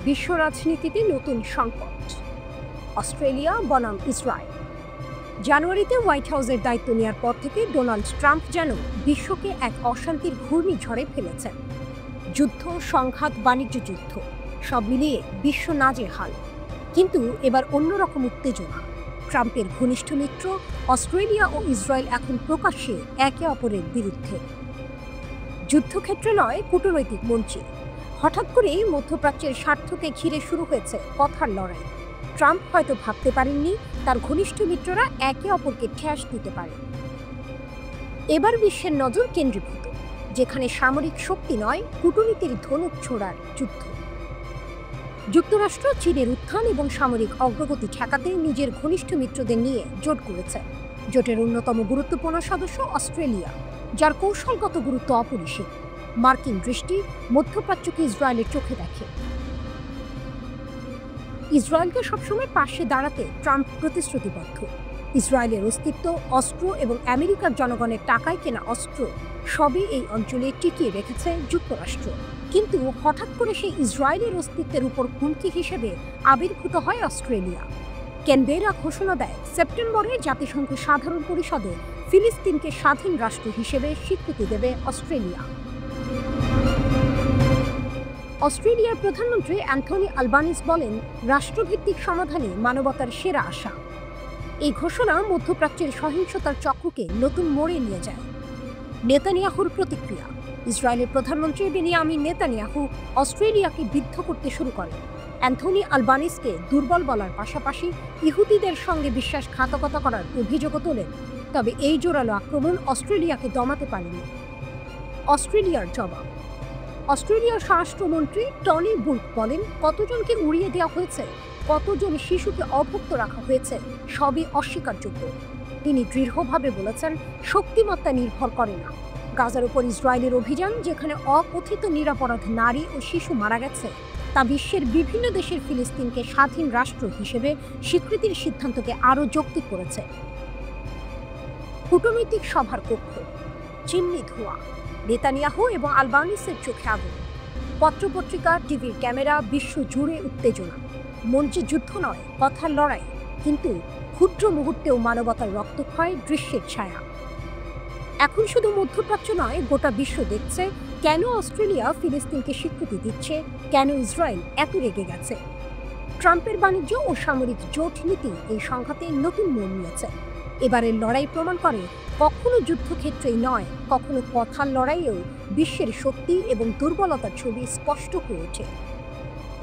বিশ্ব রাজনীতিতে নতুন সংকট। অস্ট্রেলিয়া বনাম ইসরায়েল। জানুয়ারিতে হোয়াইট হাউসের দায়িত্ব নেওয়ার পর থেকে ডোনাল্ড ট্রাম্প যেন বিশ্বকে এক অশান্তির ঘূর্ণিঝড়ে ফেলেছেন। যুদ্ধ, সংঘাত, বাণিজ্য যুদ্ধ সব মিলিয়ে বিশ্ব নাজেহাল। কিন্তু এবার অন্যরকম উত্তেজনা। ট্রাম্পের ঘনিষ্ঠ মিত্র অস্ট্রেলিয়া ও ইসরায়েল এখন প্রকাশ্যে একে অপরের বিরুদ্ধে। যুদ্ধক্ষেত্রে নয়, কূটনৈতিক মঞ্চে হঠাৎ করেই মধ্যপ্রাচ্যের স্বার্থকে ঘিরে শুরু হয়েছে কথার লড়াই। ট্রাম্প হয়তো ভাবতে পারেননি তার ঘনিষ্ঠ মিত্ররা একে অপরকে ঠেস দিতে পারে। এবার বিশ্বের নজর কেন্দ্রীভূত, যেখানে সামরিক শক্তি নয়, কূটনীতির ধনুক ছোড়ার যুদ্ধ। যুক্তরাষ্ট্র চীনের উত্থান এবং সামরিক অগ্রগতি ঠেকাতে নিজের ঘনিষ্ঠ মিত্রদের নিয়ে জোট করেছে। জোটের অন্যতম গুরুত্বপূর্ণ সদস্য অস্ট্রেলিয়া, যার কৌশলগত গুরুত্ব অপরিসীম। মার্কিন দৃষ্টি মধ্যপ্রাচ্যকে ইসরায়েলের চোখে দেখে। ইসরায়েলকে সবসময় পাশে দাঁড়াতে ট্রাম্প প্রতিশ্রুতিবদ্ধ। ইসরায়েলের অস্তিত্ব, অস্ত্র এবং আমেরিকার জনগণের টাকায় কেনা অস্ত্র সবই এই অঞ্চলে টিকিয়ে রেখেছে যুক্তরাষ্ট্র। কিন্তু হঠাৎ করে সেই ইসরায়েলের অস্তিত্বের উপর হুমকি হিসেবে আবির্ভূত হয় অস্ট্রেলিয়া। ক্যানবেরা ঘোষণা দেয় সেপ্টেম্বরে জাতিসংঘ সাধারণ পরিষদে ফিলিস্তিনকে স্বাধীন রাষ্ট্র হিসেবে স্বীকৃতি দেবে অস্ট্রেলিয়া। অস্ট্রেলিয়ার প্রধানমন্ত্রী অ্যান্থনি আলবানিজ বলেন, রাষ্ট্রভিত্তিক সমাধানে মানবতার সেরা আশা। এই ঘোষণা মধ্যপ্রাচ্যের সহিংসতার চক্রকে নতুন মোড়ে নিয়ে যায়। নেতানিয়াহুর প্রতিক্রিয়া। ইসরায়েলের প্রধানমন্ত্রী বেনিয়ামিন নেতানিয়াহু অস্ট্রেলিয়াকে বিদ্ধ করতে শুরু করেন। অ্যান্থনি আলবানিজকে দুর্বল বলার পাশাপাশি ইহুদিদের সঙ্গে বিশ্বাসঘাতকতা করার অভিযোগও তোলেন। তবে এই জোরালো আক্রমণ অস্ট্রেলিয়াকে দমাতে পারেনি। অস্ট্রেলিয়ার জবাব। অস্ট্রেলিয়ার স্বরাষ্ট্রমন্ত্রী টনি বুর্ক বলেন, কতজনকে উড়িয়ে দেওয়া হয়েছে, কতজন শিশুকে অভুক্ত রাখা হয়েছে, সবই অস্বীকারযোগ্য। তিনি দৃঢ়ভাবে বলেছেন, শক্তিমত্তা নির্ভর করে না। গাজার উপর ইসরায়েলের অভিযান, যেখানে অকথিত নিরপরাধ নারী ও শিশু মারা গেছে, তা বিশ্বের বিভিন্ন দেশের ফিলিস্তিনকে স্বাধীন রাষ্ট্র হিসেবে স্বীকৃতির সিদ্ধান্তকে আরও যৌক্তিক করেছে। কূটনৈতিক সভার কক্ষ, চিমনি ধোঁয়া, নেতানিয়াহু এবং আলবানিসের চোখে আগুন। পত্রপত্রিকা, টিভির ক্যামেরা, বিশ্ব জুড়ে উত্তেজনা। মঞ্চে যুদ্ধ নয়, কথার লড়াই, কিন্তু ক্ষুদ্র মুহূর্তেও মানবতার রক্তক্ষয়, দৃশ্যের ছায়া। এখন শুধু মধ্যপ্রাচ্য নয়, গোটা বিশ্ব দেখছে কেন অস্ট্রেলিয়া ফিলিস্তিনকে স্বীকৃতি দিচ্ছে, কেন ইসরায়েল এত রেগে গেছে। ট্রাম্পের বাণিজ্য ও সামরিক জোট নীতি এই সংঘাতে নতুন মোড় নিয়েছে। এবারের লড়াই প্রমাণ করে, কখনো যুদ্ধক্ষেত্রেই নয়, কখনো কথার লড়াইয়েও বিশ্বের শক্তি এবং দুর্বলতার ছবি স্পষ্ট হয়ে ওঠে।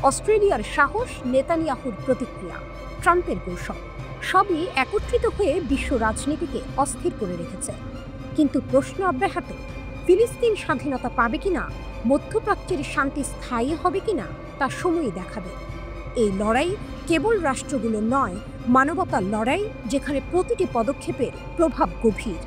অস্ট্রেলিয়ার সাহস, নেতানিয়াহুর প্রতিক্রিয়া, ট্রাম্পের কৌশল সবই একত্রিত হয়ে বিশ্ব রাজনীতিকে অস্থির করে রেখেছে। কিন্তু প্রশ্ন অব্যাহত, ফিলিস্তিন স্বাধীনতা পাবে কিনা, মধ্যপ্রাচ্যের শান্তি স্থায়ী হবে কিনা, তা সময়ই দেখাবে। এই লড়াই কেবল রাষ্ট্রগুলো নয়, মানবতার লড়াই, যেখানে প্রতিটি পদক্ষেপের প্রভাব গভীর।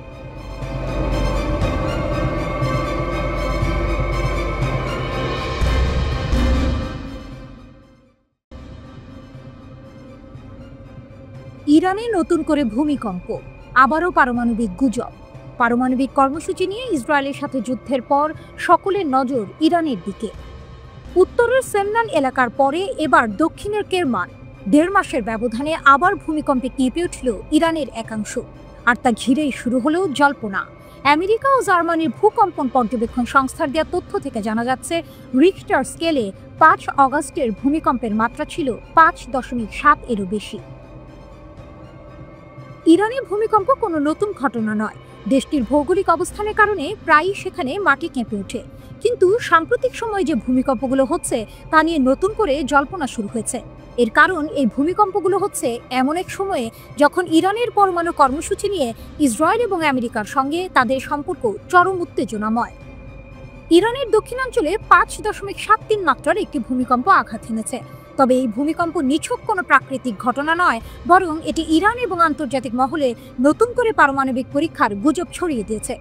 ইরানে নতুন করে ভূমিকম্প, আবারও পারমাণবিক গুজব। পারমাণবিক কর্মসূচি নিয়ে ইসরায়েলের সাথে যুদ্ধের পর সকলের নজর ইরানের দিকে। উত্তরের সেমনান এলাকার পরে এবার দক্ষিণের কেরমান। ১.৫ মাসের ব্যবধানে আবার ভূমিকম্পে কেঁপে উঠল ইরানের একাংশ। আর তা ঘিরেই শুরু হলো জল্পনা। আমেরিকা ও জার্মানির ভূকম্পন পর্যবেক্ষণ সংস্থার দেওয়া তথ্য থেকে জানা যাচ্ছে, রিখটার স্কেলে ৫ অগাস্টের ভূমিকম্পের মাত্রা ছিল ৫.৭ এরও বেশি। ইরানে ভূমিকম্প কোনো নতুন ঘটনা নয়। দেশটির ভৌগোলিক অবস্থানের কারণে প্রায়ই সেখানে মাটি কেঁপে ওঠে। কিন্তু সাম্প্রতিক সময়ে যে ভূমিকম্পগুলো হচ্ছে, তা নিয়ে নতুন করে জল্পনা শুরু হয়েছে। এর কারণ, এই ভূমিকম্পগুলো হচ্ছে এমন এক সময়ে যখন ইরানের পরমাণু কর্মসূচি নিয়ে ইসরায়েল এবং আমেরিকার সঙ্গে তাদের সম্পর্ক চরম উত্তেজনাময়। ইরানের দক্ষিণাঞ্চলে ৫.৭৩ মাত্রার একটি ভূমিকম্প আঘাত হেনেছে। তবে এই ভূমিকম্প নিছক কোনো প্রাকৃতিক ঘটনা নয়, বরং এটি ইরান এবং আন্তর্জাতিক মহলে নতুন করে পারমাণবিক পরীক্ষার গুজব ছড়িয়ে দিয়েছে।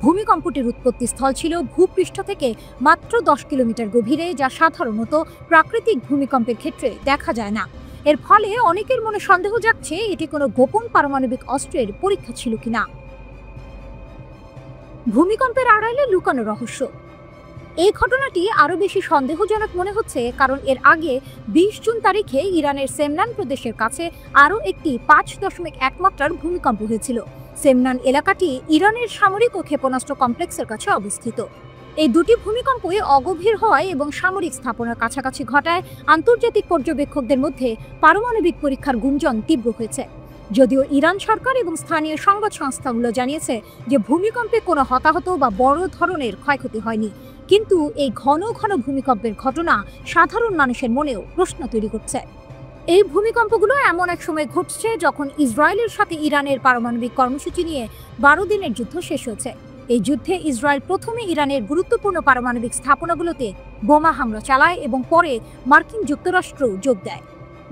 ভূমিকম্পটির উৎপত্তি স্থল ছিল ভূপৃষ্ঠ থেকে মাত্র ১০ কিলোমিটার গভীরে, যা সাধারণত প্রাকৃতিক ভূমিকম্পের ক্ষেত্রে দেখা যায় না। এর ফলে অনেকের মনে সন্দেহ জাগছে, এটি কোনো গোপন পারমাণবিক অস্ত্রের পরীক্ষা ছিল কিনা। ভূমিকম্পের আড়ালে লুকানো রহস্য। এই ঘটনাটি আরও বেশি সন্দেহজনক মনে হচ্ছে কারণ এর আগে 20 জুন তারিখে ইরানের সেমনান প্রদেশের কাছে আরও একটি 5.1 মাত্রার ভূমিকম্প হয়েছিল। সেমনান এলাকাটি ইরানের সামরিক ও ক্ষেপণাস্ত্র কমপ্লেক্সের কাছে অবস্থিত। এই দুটি ভূমিকম্পই অগভীর হওয়ায় এবং সামরিক স্থাপনার কাছাকাছি ঘটায় আন্তর্জাতিক পর্যবেক্ষকদের মধ্যে পারমাণবিক পরীক্ষার গুঞ্জন তীব্র হয়েছে। যদিও ইরান সরকার এবং স্থানীয় সংবাদ সংস্থাগুলো জানিয়েছে যে ভূমিকম্পে কোনো হতাহত বা বড় ধরনের ক্ষয়ক্ষতি হয়নি, কিন্তু এই ঘন ঘন ভূমিকম্পের ঘটনা সাধারণ মানুষের মনেও প্রশ্ন তৈরি করছে। এই ভূমিকম্পগুলো এমন এক সময় ঘটছে যখন ইসরায়েলের সাথে ইরানের পারমাণবিক কর্মসূচি নিয়ে 12 দিনের যুদ্ধ শেষ হয়েছে। এই যুদ্ধে ইসরায়েল প্রথমে ইরানের গুরুত্বপূর্ণ পারমাণবিক স্থাপনাগুলোতে বোমা হামলা চালায় এবং পরে মার্কিন যুক্তরাষ্ট্র যোগ দেয়।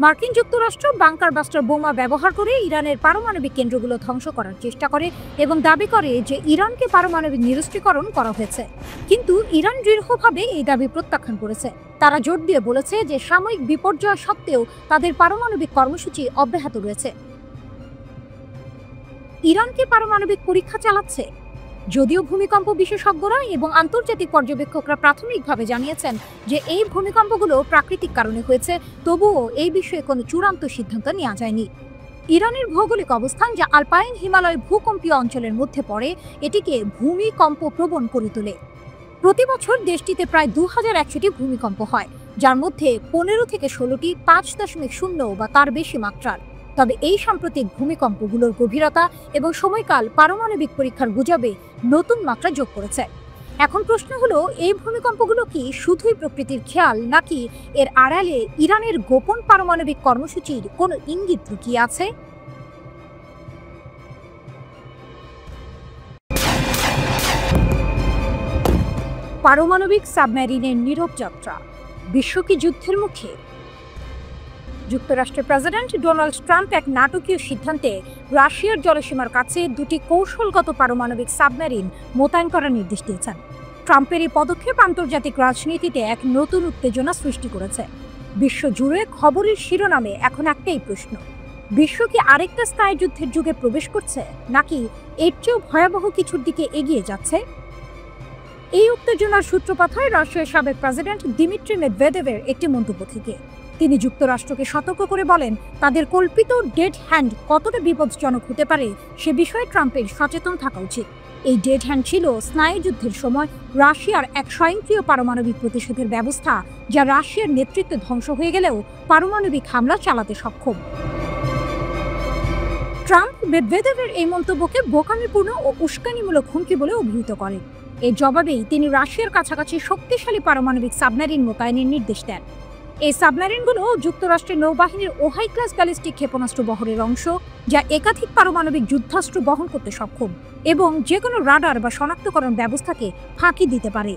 মার্কিন যুক্তরাষ্ট্র বাংকার বাস্টার বোমা ব্যবহার করে ইরানের পারমাণবিক কেন্দ্রগুলো ধ্বংস করার চেষ্টা করে এবং দাবি করে যে ইরানকে পারমাণবিক নিরস্ত্রীকরণ করা হয়েছে, কিন্তু ইরান দৃঢ়ভাবে এই দাবি প্রত্যাখ্যান করেছে। তারা জোর দিয়ে বলেছে যে সাময়িক বিপর্যয় সত্ত্বেও তাদের পারমাণবিক কর্মসূচি অব্যাহত রয়েছে। ইরানকে পারমাণবিক পরীক্ষা চালাচ্ছে। যদিও ভূমিকম্প বিশেষজ্ঞরা এবং আন্তর্জাতিক পর্যবেক্ষকরা প্রাথমিকভাবে জানিয়েছেন যে এই ভূমিকম্পগুলো প্রাকৃতিক কারণে হয়েছে, তবুও এই বিষয়ে কোনো চূড়ান্ত সিদ্ধান্ত নেওয়া যায়নি। ইরানের ভৌগোলিক অবস্থান, যা আলপাইন হিমালয় ভূকম্পীয় অঞ্চলের মধ্যে পড়ে, এটিকে ভূমিকম্প প্রবণ করে তোলে। প্রতি বছর দেশটিতে প্রায় 2100টি ভূমিকম্প হয়, যার মধ্যে 15 থেকে 16টি 5.0 বা তার বেশি মাত্রার। তবে এই সাম্প্রতিক ভূমিকম্পগুলোর গভীরতা এবং সময়কাল পারমাণবিক পরীক্ষার গুজবে নতুন মাত্রা যোগ করেছে। এখন প্রশ্ন হলো, এই ভূমিকম্পগুলো কি শুধুই প্রকৃতির খেয়াল, নাকি এর আড়ালে ইরানের গোপন পারমাণবিক কর্মসূচির কোনো ইঙ্গিত লুকিয়ে আছে? পারমাণবিক সাবমেরিনের নীরব যাত্রা, বিশ্ব কি যুদ্ধের মুখে? যুক্তরাষ্ট্রের প্রেসিডেন্ট ডোনাল্ড ট্রাম্প এক নাটকীয় সিদ্ধান্তে রাশিয়ার জলসীমার কাছে দুটি কৌশলগত পারমাণবিক সাবমেরিন মোতায়েন করার নির্দেশ দিয়েছেন। ট্রাম্পের এই পদক্ষেপ আন্তর্জাতিক রাজনীতিতে এক নতুন উত্তেজনা সৃষ্টি করেছে। বিশ্বজুড়ে খবরের শিরোনামে এখন একটাই প্রশ্ন: বিশ্ব কি আরেকটা স্থায়ী যুদ্ধের যুগে প্রবেশ করছে, নাকি এর চেয়েও ভয়াবহ কিছুর দিকে এগিয়ে যাচ্ছে? এই উত্তেজনার সূত্রপাত হয় রাশিয়ার সাবেক প্রেসিডেন্ট দিমিত্রি মেদভেদেভের একটি মন্তব্য থেকে। তিনি যুক্তরাষ্ট্রকে সতর্ক করে বলেন, তাদের কল্পিত ডেড হ্যান্ড কতটা বিপজ্জনক হতে পারে সে বিষয়ে ট্রাম্পের সচেতন থাকা উচিত। এই ডেড হ্যান্ড ছিল স্নায়ুযুদ্ধের সময় রাশিয়ার এক স্বয়ংক্রিয় পারমাণবিক প্রতিশোধের ব্যবস্থা, যা রাশিয়ার নেতৃত্বে ধ্বংস হয়ে গেলেও পারমাণবিক হামলা চালাতে সক্ষম। ট্রাম্প মেদভেদেভের এই মন্তব্যকে বোকামিপূর্ণ ও উস্কানিমূলক হুমকি বলে অভিহিত করেন। এর জবাবেই তিনি রাশিয়ার কাছাকাছি শক্তিশালী পারমাণবিক সাবমেরিন মোতায়েনের নির্দেশ দেন। এই সাবমেরিনগুলো যুক্তরাষ্ট্রের নৌবাহিনীর ওহাই ক্লাস ব্যালিস্টিক ক্ষেপণাস্ত্র বহরের অংশ, যা একাধিক পারমাণবিক যুদ্ধাস্ত্র বহন করতে সক্ষম এবং যে কোনো রাডার বা শনাক্তকরণ ব্যবস্থাকে ফাঁকি দিতে পারে।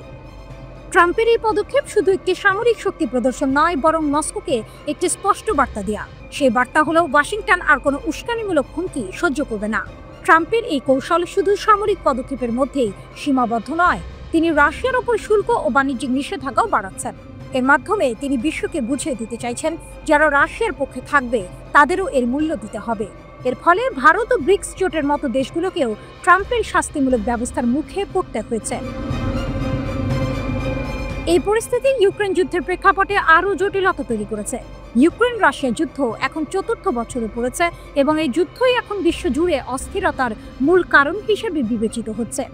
ট্রাম্পের এই পদক্ষেপ শুধু একটি সামরিক শক্তি প্রদর্শন নয়, বরং মস্কোকে একটি স্পষ্ট বার্তা দেয়া। সেই বার্তা হলো, ওয়াশিংটন আর কোনো উস্কানিমূলক হুমকি সহ্য করবে না। ট্রাম্পের এই কৌশল শুধু সামরিক পদক্ষেপের মধ্যেই সীমাবদ্ধ নয়, তিনি রাশিয়ার ওপর শুল্ক ও বাণিজ্যিক নিষেধাজ্ঞাও বাড়াচ্ছেন। এর মাধ্যমে তিনি বিশ্বকে বুঝিয়ে দিতে চাইছেন, যারা রাশিয়ার পক্ষে থাকবে তাদেরও এর মূল্য দিতে হবে। এর ফলে ভারত ও ব্রিক্স জোটের মতো দেশগুলোকেও ট্রাম্পের শাস্তিমূলক ব্যবস্থার মুখে পড়তে হয়েছে। এই পরিস্থিতি ইউক্রেন যুদ্ধের প্রেক্ষাপটে আরও জটিলতা তৈরি করেছে। ইউক্রেন রাশিয়া যুদ্ধ এখন 4র্থ বছরে পড়েছে এবং এই যুদ্ধই এখন বিশ্বজুড়ে অস্থিরতার মূল কারণ হিসেবে বিবেচিত হচ্ছে।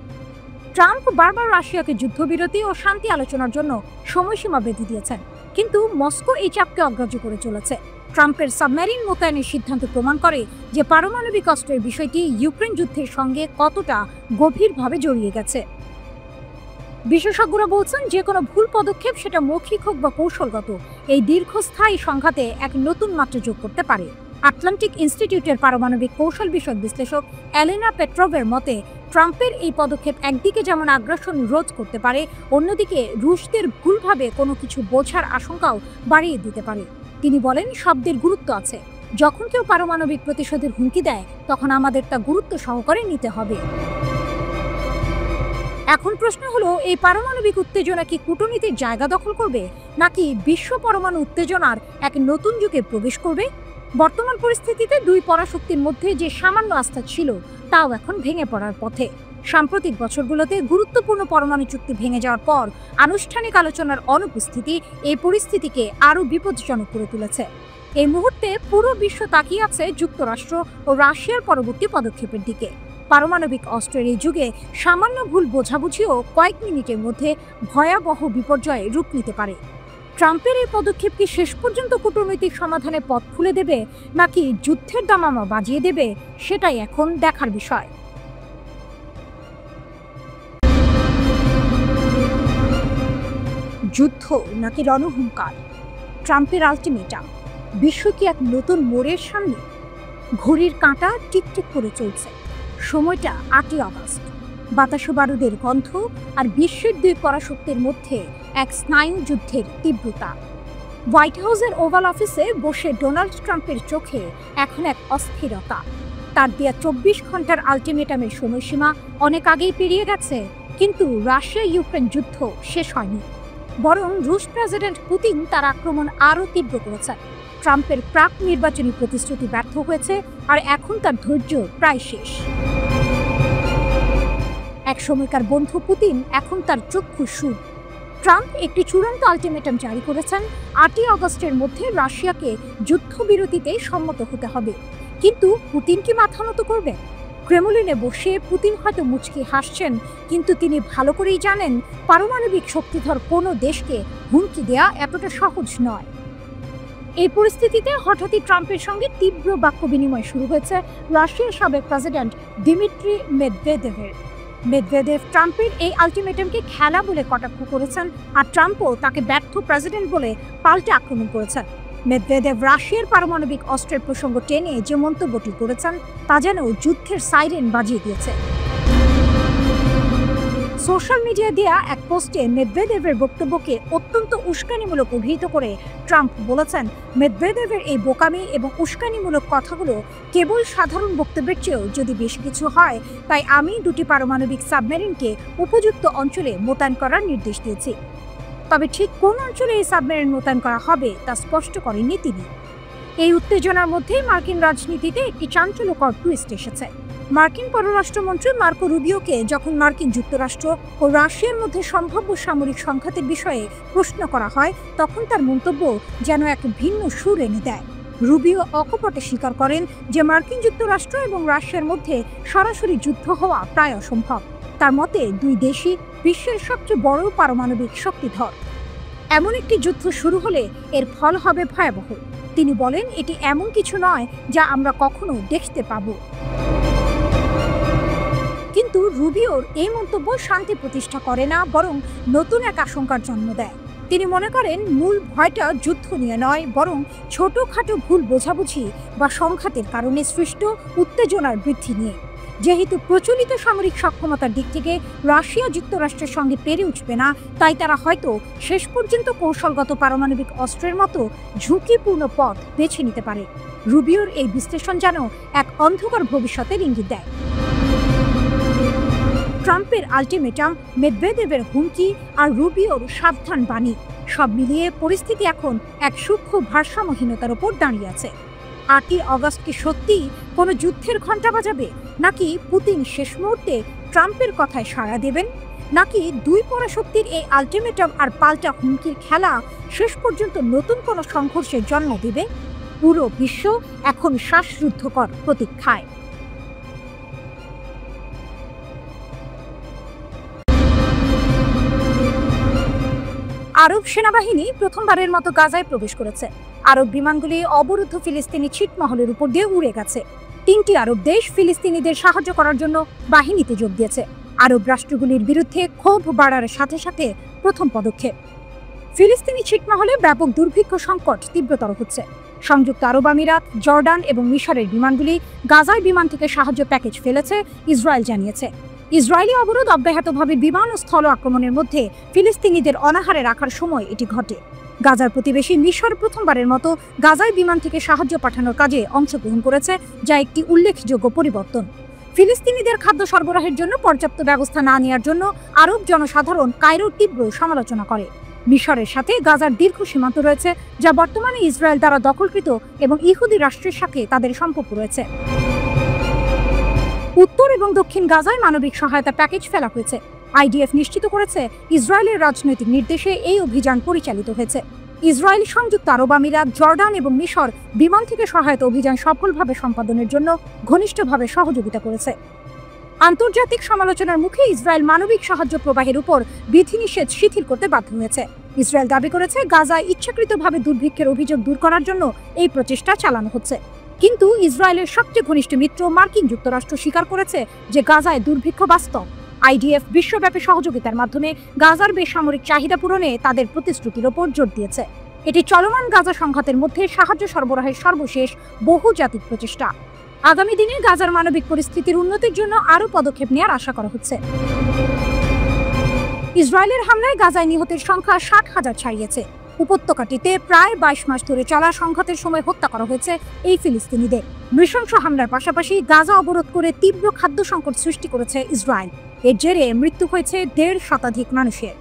ট্রাম্প বারবার রাশিয়াকে যুদ্ধবিরতি ও শান্তি আলোচনার জন্য সময়সীমা বেঁধে দিয়েছেন, কিন্তু মস্কো এই চাপকে অগ্রাহ্য করে চলেছে। ট্রাম্পের সাবমেরিন মোতায়েনের সিদ্ধান্ত প্রমাণ করে যে পারমাণবিক অস্ত্রের বিষয়টি ইউক্রেন যুদ্ধের সঙ্গে কতটা গভীরভাবে জড়িয়ে গেছে। বিশেষজ্ঞরা বলছেন, যে কোনো ভুল পদক্ষেপ, সেটা মৌখিক হোক বা কৌশলগত, এই দীর্ঘস্থায়ী সংঘাতে এক নতুন মাত্রা যোগ করতে পারে। আটলান্টিক ইনস্টিটিউটের পারমাণবিক কৌশল বিষয়ক বিশ্লেষক এলেনা পেট্রোভের মতে, ট্রাম্পের এই পদক্ষেপ একদিকে যেমন আগ্রাসন রোধ করতে পারে, অন্যদিকে রুশদের ভুলভাবে কোনো কিছু বোঝার আশঙ্কাও বাড়িয়ে দিতে পারে। তিনি বলেন, শব্দের গুরুত্ব আছে। যখন কেউ পারমাণবিক প্রতিশোধের হুমকি দেয়, তখন আমাদের তা গুরুত্ব সহকারে নিতে হবে। এখন প্রশ্ন হলো, এই পারমাণবিক উত্তেজনা কি কূটনীতির জায়গা দখল করবে, নাকি বিশ্ব পরমাণু উত্তেজনার এক নতুন যুগে প্রবেশ করবে? বর্তমান পরিস্থিতিতে দুই পরাশক্তির মধ্যে যে সামান্য আস্থা ছিল, তাও এখন ভেঙে পড়ার পথে। সাম্প্রতিক বছরগুলোতে গুরুত্বপূর্ণ পরমাণু চুক্তি ভেঙে যাওয়ার পর আনুষ্ঠানিক আলোচনার অনুপস্থিতি এই পরিস্থিতিকে আরও বিপজ্জনক করে তুলেছে। এই মুহূর্তে পুরো বিশ্ব তাকিয়ে আছে যুক্তরাষ্ট্র ও রাশিয়ার পরবর্তী পদক্ষেপের দিকে। পারমাণবিক অস্ত্রের এই যুগে সামান্য ভুল বোঝাবুঝিও কয়েক মিনিটের মধ্যে ভয়াবহ বিপর্যয়ে রূপ নিতে পারে। ট্রাম্পের এই পদক্ষেপ কি শেষ পর্যন্ত কূটনৈতিক সমাধানের পথ খুলে দেবে নাকি যুদ্ধের দামামা বাজিয়ে দেবে, সেটাই এখন দেখার বিষয়। যুদ্ধ নাকি রণহুঙ্কার? ট্রাম্পের আলটিমেটাম। বিশ্ব কি এক নতুন মোড়ের সামনে? ঘড়ির কাঁটা টিকটিক করে চলছে। সময়টা 8ই আগস্ট। বাতাসে বারুদের গন্ধ আর বিশ্বের দুই পরাশক্তির মধ্যে এক স্নায়ু যুদ্ধের তীব্রতা। হোয়াইট হাউসের ওভাল অফিসে বসে ডোনাল্ড ট্রাম্পের চোখে এখন এক অস্থিরতা। তার দেয়া 24 ঘন্টার আলটিমেটামের সময়সীমা অনেক আগেই পেরিয়ে গেছে, কিন্তু রাশিয়া ইউক্রেন যুদ্ধ শেষ হয়নি। বরং রুশ প্রেসিডেন্ট পুতিন তার আক্রমণ আরও তীব্র করেছেন। ট্রাম্পের প্রাক নির্বাচনী প্রতিশ্রুতি ব্যর্থ হয়েছে আর এখন তার ধৈর্য প্রায় শেষ। এক সময়কার বন্ধু পুতিন এখন তার চক্ষু সুদ। ট্রাম্প একটি চূড়ান্ত আলটিমেটাম জারি করেছেন, 8ই আগস্টের মধ্যে রাশিয়াকে যুদ্ধবিরতিতে সম্মত হতে হবে। কিন্তু পুতিন কি মাথা নত করবে? ক্রেমলিনে বসে পুতিন হয়তো মুচকি হাসছেন, কিন্তু তিনি ভালো করেই জানেন পারমাণবিক শক্তিধর কোনো দেশকে হুমকি দেয়া এতটা সহজ নয়। এই পরিস্থিতিতে হঠাৎই ট্রাম্পের সঙ্গে তীব্র বাক্য বিনিময় শুরু হয়েছে রাশিয়ার সাবেক প্রেসিডেন্ট দিমিত্রি মেদভেদেভের। মেদভেদেভ ট্রাম্পের এই আলটিমেটামকে খেলা বলে কটাক্ষ করেছেন, আর ট্রাম্পও তাকে ব্যর্থ প্রেসিডেন্ট বলে পাল্টে আক্রমণ করেছেন। মেদভেদেভ রাশিয়ার পারমাণবিক অস্ত্রের প্রসঙ্গ টেনে যে মন্তব্যটি করেছেন তা যেন যুদ্ধের সাইরেন বাজিয়ে দিয়েছে। সোশ্যাল মিডিয়া দেয়া এক পোস্টে মেদভেদেভের বক্তব্যকে অত্যন্ত উস্কানিমূলক অভিহিত করে ট্রাম্প বলেছেন, মেদভেদেভের এই বোকামি এবং উস্কানিমূলক কথাগুলো কেবল সাধারণ বক্তব্যের চেয়েও যদি বেশি কিছু হয়, তাই আমি 2টি পারমাণবিক সাবমেরিনকে উপযুক্ত অঞ্চলে মোতায়েন করার নির্দেশ দিয়েছি। তবে ঠিক কোন অঞ্চলে এই সাবমেরিন মোতায়েন করা হবে তা স্পষ্ট করেননি তিনি। এই উত্তেজনার মধ্যেই মার্কিন রাজনীতিতে একটি চাঞ্চল্যকর টুইস্ট এসেছে। মার্কিন পররাষ্ট্রমন্ত্রী মার্কো রুবিওকে যখন মার্কিন যুক্তরাষ্ট্র ও রাশিয়ার মধ্যে সম্ভাব্য সামরিক সংঘাতের বিষয়ে প্রশ্ন করা হয়, তখন তার মন্তব্য যেন এক ভিন্ন সুর এনে দেয়। রুবিও অকপটে স্বীকার করেন যে মার্কিন যুক্তরাষ্ট্র এবং রাশিয়ার মধ্যে সরাসরি যুদ্ধ হওয়া প্রায় অসম্ভব। তার মতে দুই দেশই বিশ্বের সবচেয়ে বড় পারমাণবিক শক্তিধর। এমন একটি যুদ্ধ শুরু হলে এর ফল হবে ভয়াবহ। তিনি বলেন, এটি এমন কিছু নয় যা আমরা কখনো দেখতে পাব। কিন্তু রুবিওর এই মন্তব্য শান্তি প্রতিষ্ঠা করে না, বরং নতুন এক আশঙ্কার জন্ম দেয়। তিনি মনে করেন মূল ভয়টা যুদ্ধ নিয়ে নয়, বরং ছোটখাটো ভুল বোঝাবুঝি বা সংঘাতের কারণে সৃষ্ট উত্তেজনার বৃদ্ধি নিয়ে। যেহেতু প্রচলিত সামরিক সক্ষমতার দিক থেকে রাশিয়া যুক্তরাষ্ট্রের সঙ্গে পেরে উঠবে না, তাই তারা হয়তো শেষ পর্যন্ত কৌশলগত পারমাণবিক অস্ত্রের মতো ঝুঁকিপূর্ণ পথ বেছে নিতে পারে। রুবিওর এই বিশ্লেষণ যেন এক অন্ধকার ভবিষ্যতের ইঙ্গিত দেয়। ট্রাম্পের আলটিমেটাম, মেদভেদেভের হুমকি আর রুবিওর সাবধান বাণী, সব মিলিয়ে পরিস্থিতি এখন এক সূক্ষ্ম ভারসাম্যহীনতার উপর দাঁড়িয়ে আছে। 8ই আগস্ট কি সত্যিই কোনো যুদ্ধের ঘণ্টা বাজাবে, নাকি পুতিন শেষ মুহূর্তে ট্রাম্পের কথায় সাড়া দেবেন, নাকি দুই পরাশক্তির এই আলটিমেটাম আর পাল্টা হুমকির খেলা শেষ পর্যন্ত নতুন কোনো সংঘর্ষের জন্ম দেবে? পুরো বিশ্ব এখন শ্বাসরুদ্ধকর প্রতীক্ষায়। আরব সেনাবাহিনী প্রথমবারের মতো গাজায় প্রবেশ করেছে। আরব বিমানগুলি অবরুদ্ধ ফিলিস্তিনি ছিটমহলের উপর দিয়ে উড়ে গেছে। 3টি আরব দেশ ফিলিস্তিনিদের সাহায্য করার জন্য বাহিনীতে যোগ দিয়েছে। আরব রাষ্ট্রগুলির বিরুদ্ধে ক্ষোভ বাড়ার সাথে সাথে প্রথম পদক্ষেপ। ফিলিস্তিনি ছিটমহলে ব্যাপক দুর্ভিক্ষ সংকট তীব্রতর হচ্ছে। সংযুক্ত আরব আমিরাত, জর্ডান এবং মিশরের বিমানগুলি গাজায় বিমান থেকে সাহায্য প্যাকেজ ফেলেছে, ইসরায়েল জানিয়েছে। ইসরায়েলি অবরোধ অব্যাহতভাবে বিমান ও স্থল আক্রমণের মধ্যে ফিলিস্তিনিদের অনাহারে রাখার সময় এটি ঘটে। গাজার প্রতিবেশী মিশর প্রথমবারের মতো গাজায় বিমান থেকে সাহায্য পাঠানোর কাজে অংশগ্রহণ করেছে, যা একটি উল্লেখযোগ্য পরিবর্তন। ফিলিস্তিনিদের খাদ্য সরবরাহের জন্য পর্যাপ্ত ব্যবস্থা না নেওয়ার জন্য আরব জনসাধারণ কায়রোর তীব্র সমালোচনা করে। মিশরের সাথে গাজার দীর্ঘ সীমান্ত রয়েছে, যা বর্তমানে ইসরায়েল দ্বারা দখলকৃত এবং ইহুদি রাষ্ট্রের সাথে তাদের সম্পর্ক রয়েছে। উত্তর এবং দক্ষিণ গাজায় মানবিক সহায়তা প্যাকেজ ফেলা হয়েছে। আইডিএফ নিশ্চিত করেছে ইসরায়েলের রাজনৈতিক নির্দেশে এই অভিযান পরিচালিত হয়েছে। ইসরায়েল, সংযুক্ত আরব আমিরাত, জর্ডান এবং মিশর বিমান থেকে সহায়তা অভিযান সফলভাবে সম্পাদনের জন্য ঘনিষ্ঠভাবে সহযোগিতা করেছে। আন্তর্জাতিক সমালোচনার মুখে ইসরায়েল মানবিক সাহায্য প্রবাহের উপর বিধিনিষেধ শিথিল করতে বাধ্য হয়েছে। ইসরায়েল দাবি করেছে গাজায় ইচ্ছাকৃতভাবে দুর্ভিক্ষের অভিযোগ দূর করার জন্য এই প্রচেষ্টা চালানো হচ্ছে। কিন্তু ইসরায়েলের সবচেয়ে ঘনিষ্ঠ মিত্র মার্কিন যুক্তরাষ্ট্র স্বীকার করেছে যে গাজায় দুর্ভিক্ষ বাস্তব। আইডিএফ বিশ্বব্যাপী সহযোগিতার মাধ্যমে গাজার বেসামরিক চাহিদা পূরণে তাদের প্রতিশ্রুতির ওপর জোর দিয়েছে। এটি চলমান গাজা সংঘাতের মধ্যে সাহায্য সরবরাহের সর্বশেষ বহুজাতিক প্রচেষ্টা। আগামী দিনে গাজার মানবিক পরিস্থিতির উন্নতির জন্য আরও পদক্ষেপ নেওয়ার আশা করা হচ্ছে। ইসরায়েলের হামলায় গাজায় নিহতের সংখ্যা 60,000 ছাড়িয়েছে। উপত্যকাটিতে প্রায় 22 মাস ধরে চলা সংঘাতের সময় হত্যা করা হয়েছে এই ফিলিস্তিনিদের। নৃশংস হামলার পাশাপাশি গাজা অবরোধ করে তীব্র খাদ্য সংকট সৃষ্টি করেছে ইসরায়েল। এর জেরে মৃত্যু হয়েছে 1.5 শতাধিক মানুষের।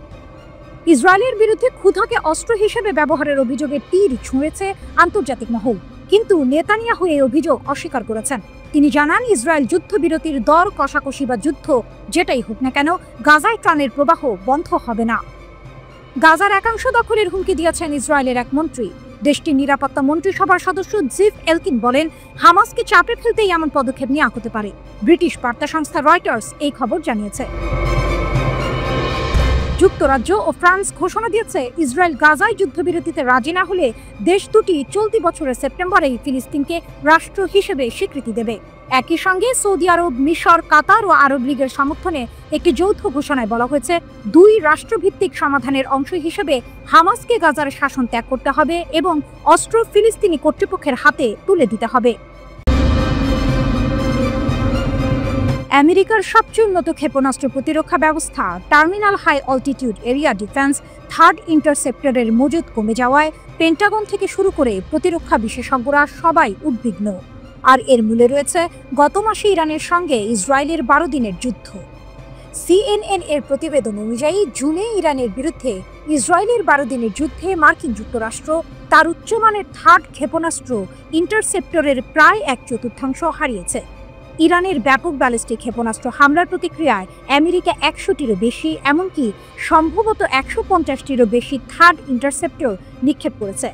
ইসরায়েলের বিরুদ্ধে ক্ষুধাকে অস্ত্র হিসেবে ব্যবহারের অভিযোগে তীর ছুঁড়েছে আন্তর্জাতিক মহল, কিন্তু নেতানিয়াহু এই অভিযোগ অস্বীকার করেছেন। তিনি জানান, ইসরায়েল যুদ্ধবিরতির দর কষাকষি বা যুদ্ধ যেটাই হোক না কেন, গাজায় ত্রাণের প্রবাহ বন্ধ হবে না। গাজার একাংশ দখলের হুমকি দিয়েছেন ইসরায়েলের এক মন্ত্রী। দেশটির নিরাপত্তা মন্ত্রিসভার সদস্য জিফ এলকিন বলেন, হামাসকে চাপে ফেলতেই এমন পদক্ষেপ নেওয়া হতে পারে। ব্রিটিশ বার্তা সংস্থা রয়টার্স এই খবর জানিয়েছে। যুক্তরাজ্য ও ফ্রান্স ঘোষণা দিয়েছে, ইসরায়েল গাজায় যুদ্ধবিরতিতে রাজি না হলে দেশ দুটি চলতি বছরের সেপ্টেম্বরেই ফিলিস্তিনকে রাষ্ট্র হিসেবে স্বীকৃতি দেবে। একই সঙ্গে সৌদি আরব, মিশর, কাতার ও আরব লীগের সমর্থনে একটি যৌথ ঘোষণায় বলা হয়েছে, 2 রাষ্ট্রভিত্তিক সমাধানের অংশ হিসেবে হামাসকে গাজার শাসন ত্যাগ করতে হবে এবং অস্ত্র ফিলিস্তিনি কর্তৃপক্ষের হাতে তুলে দিতে হবে। আমেরিকার সবচেয়ে উন্নত ক্ষেপণাস্ত্র প্রতিরক্ষা ব্যবস্থা terminal high altitude area defence third ইন্টারসেপ্টরের মজুদ কমে যাওয়ায় পেন্টাগন থেকে শুরু করে প্রতিরক্ষা বিশেষজ্ঞরা সবাই উদ্বিগ্ন। আর এর মূলে রয়েছে গত মাসে ইরানের সঙ্গে ইসরায়েলের 12 দিনের যুদ্ধ। CNN এর প্রতিবেদন অনুযায়ী জুনে ইরানের বিরুদ্ধে ইসরায়েলের 12 দিনের যুদ্ধে মার্কিন যুক্তরাষ্ট্র তার উচ্চমানের থার্ড ক্ষেপণাস্ত্র ইন্টারসেপ্টরের প্রায় 1/4 হারিয়েছে। ইরানের ব্যাপক ব্যালিস্টিক ক্ষেপণাস্ত্র হামলার প্রতিক্রিয়ায় আমেরিকা 100টিরও বেশি, এমনকি সম্ভবত 150টিরও বেশি থার্ড ইন্টারসেপ্টর নিক্ষেপ করেছে।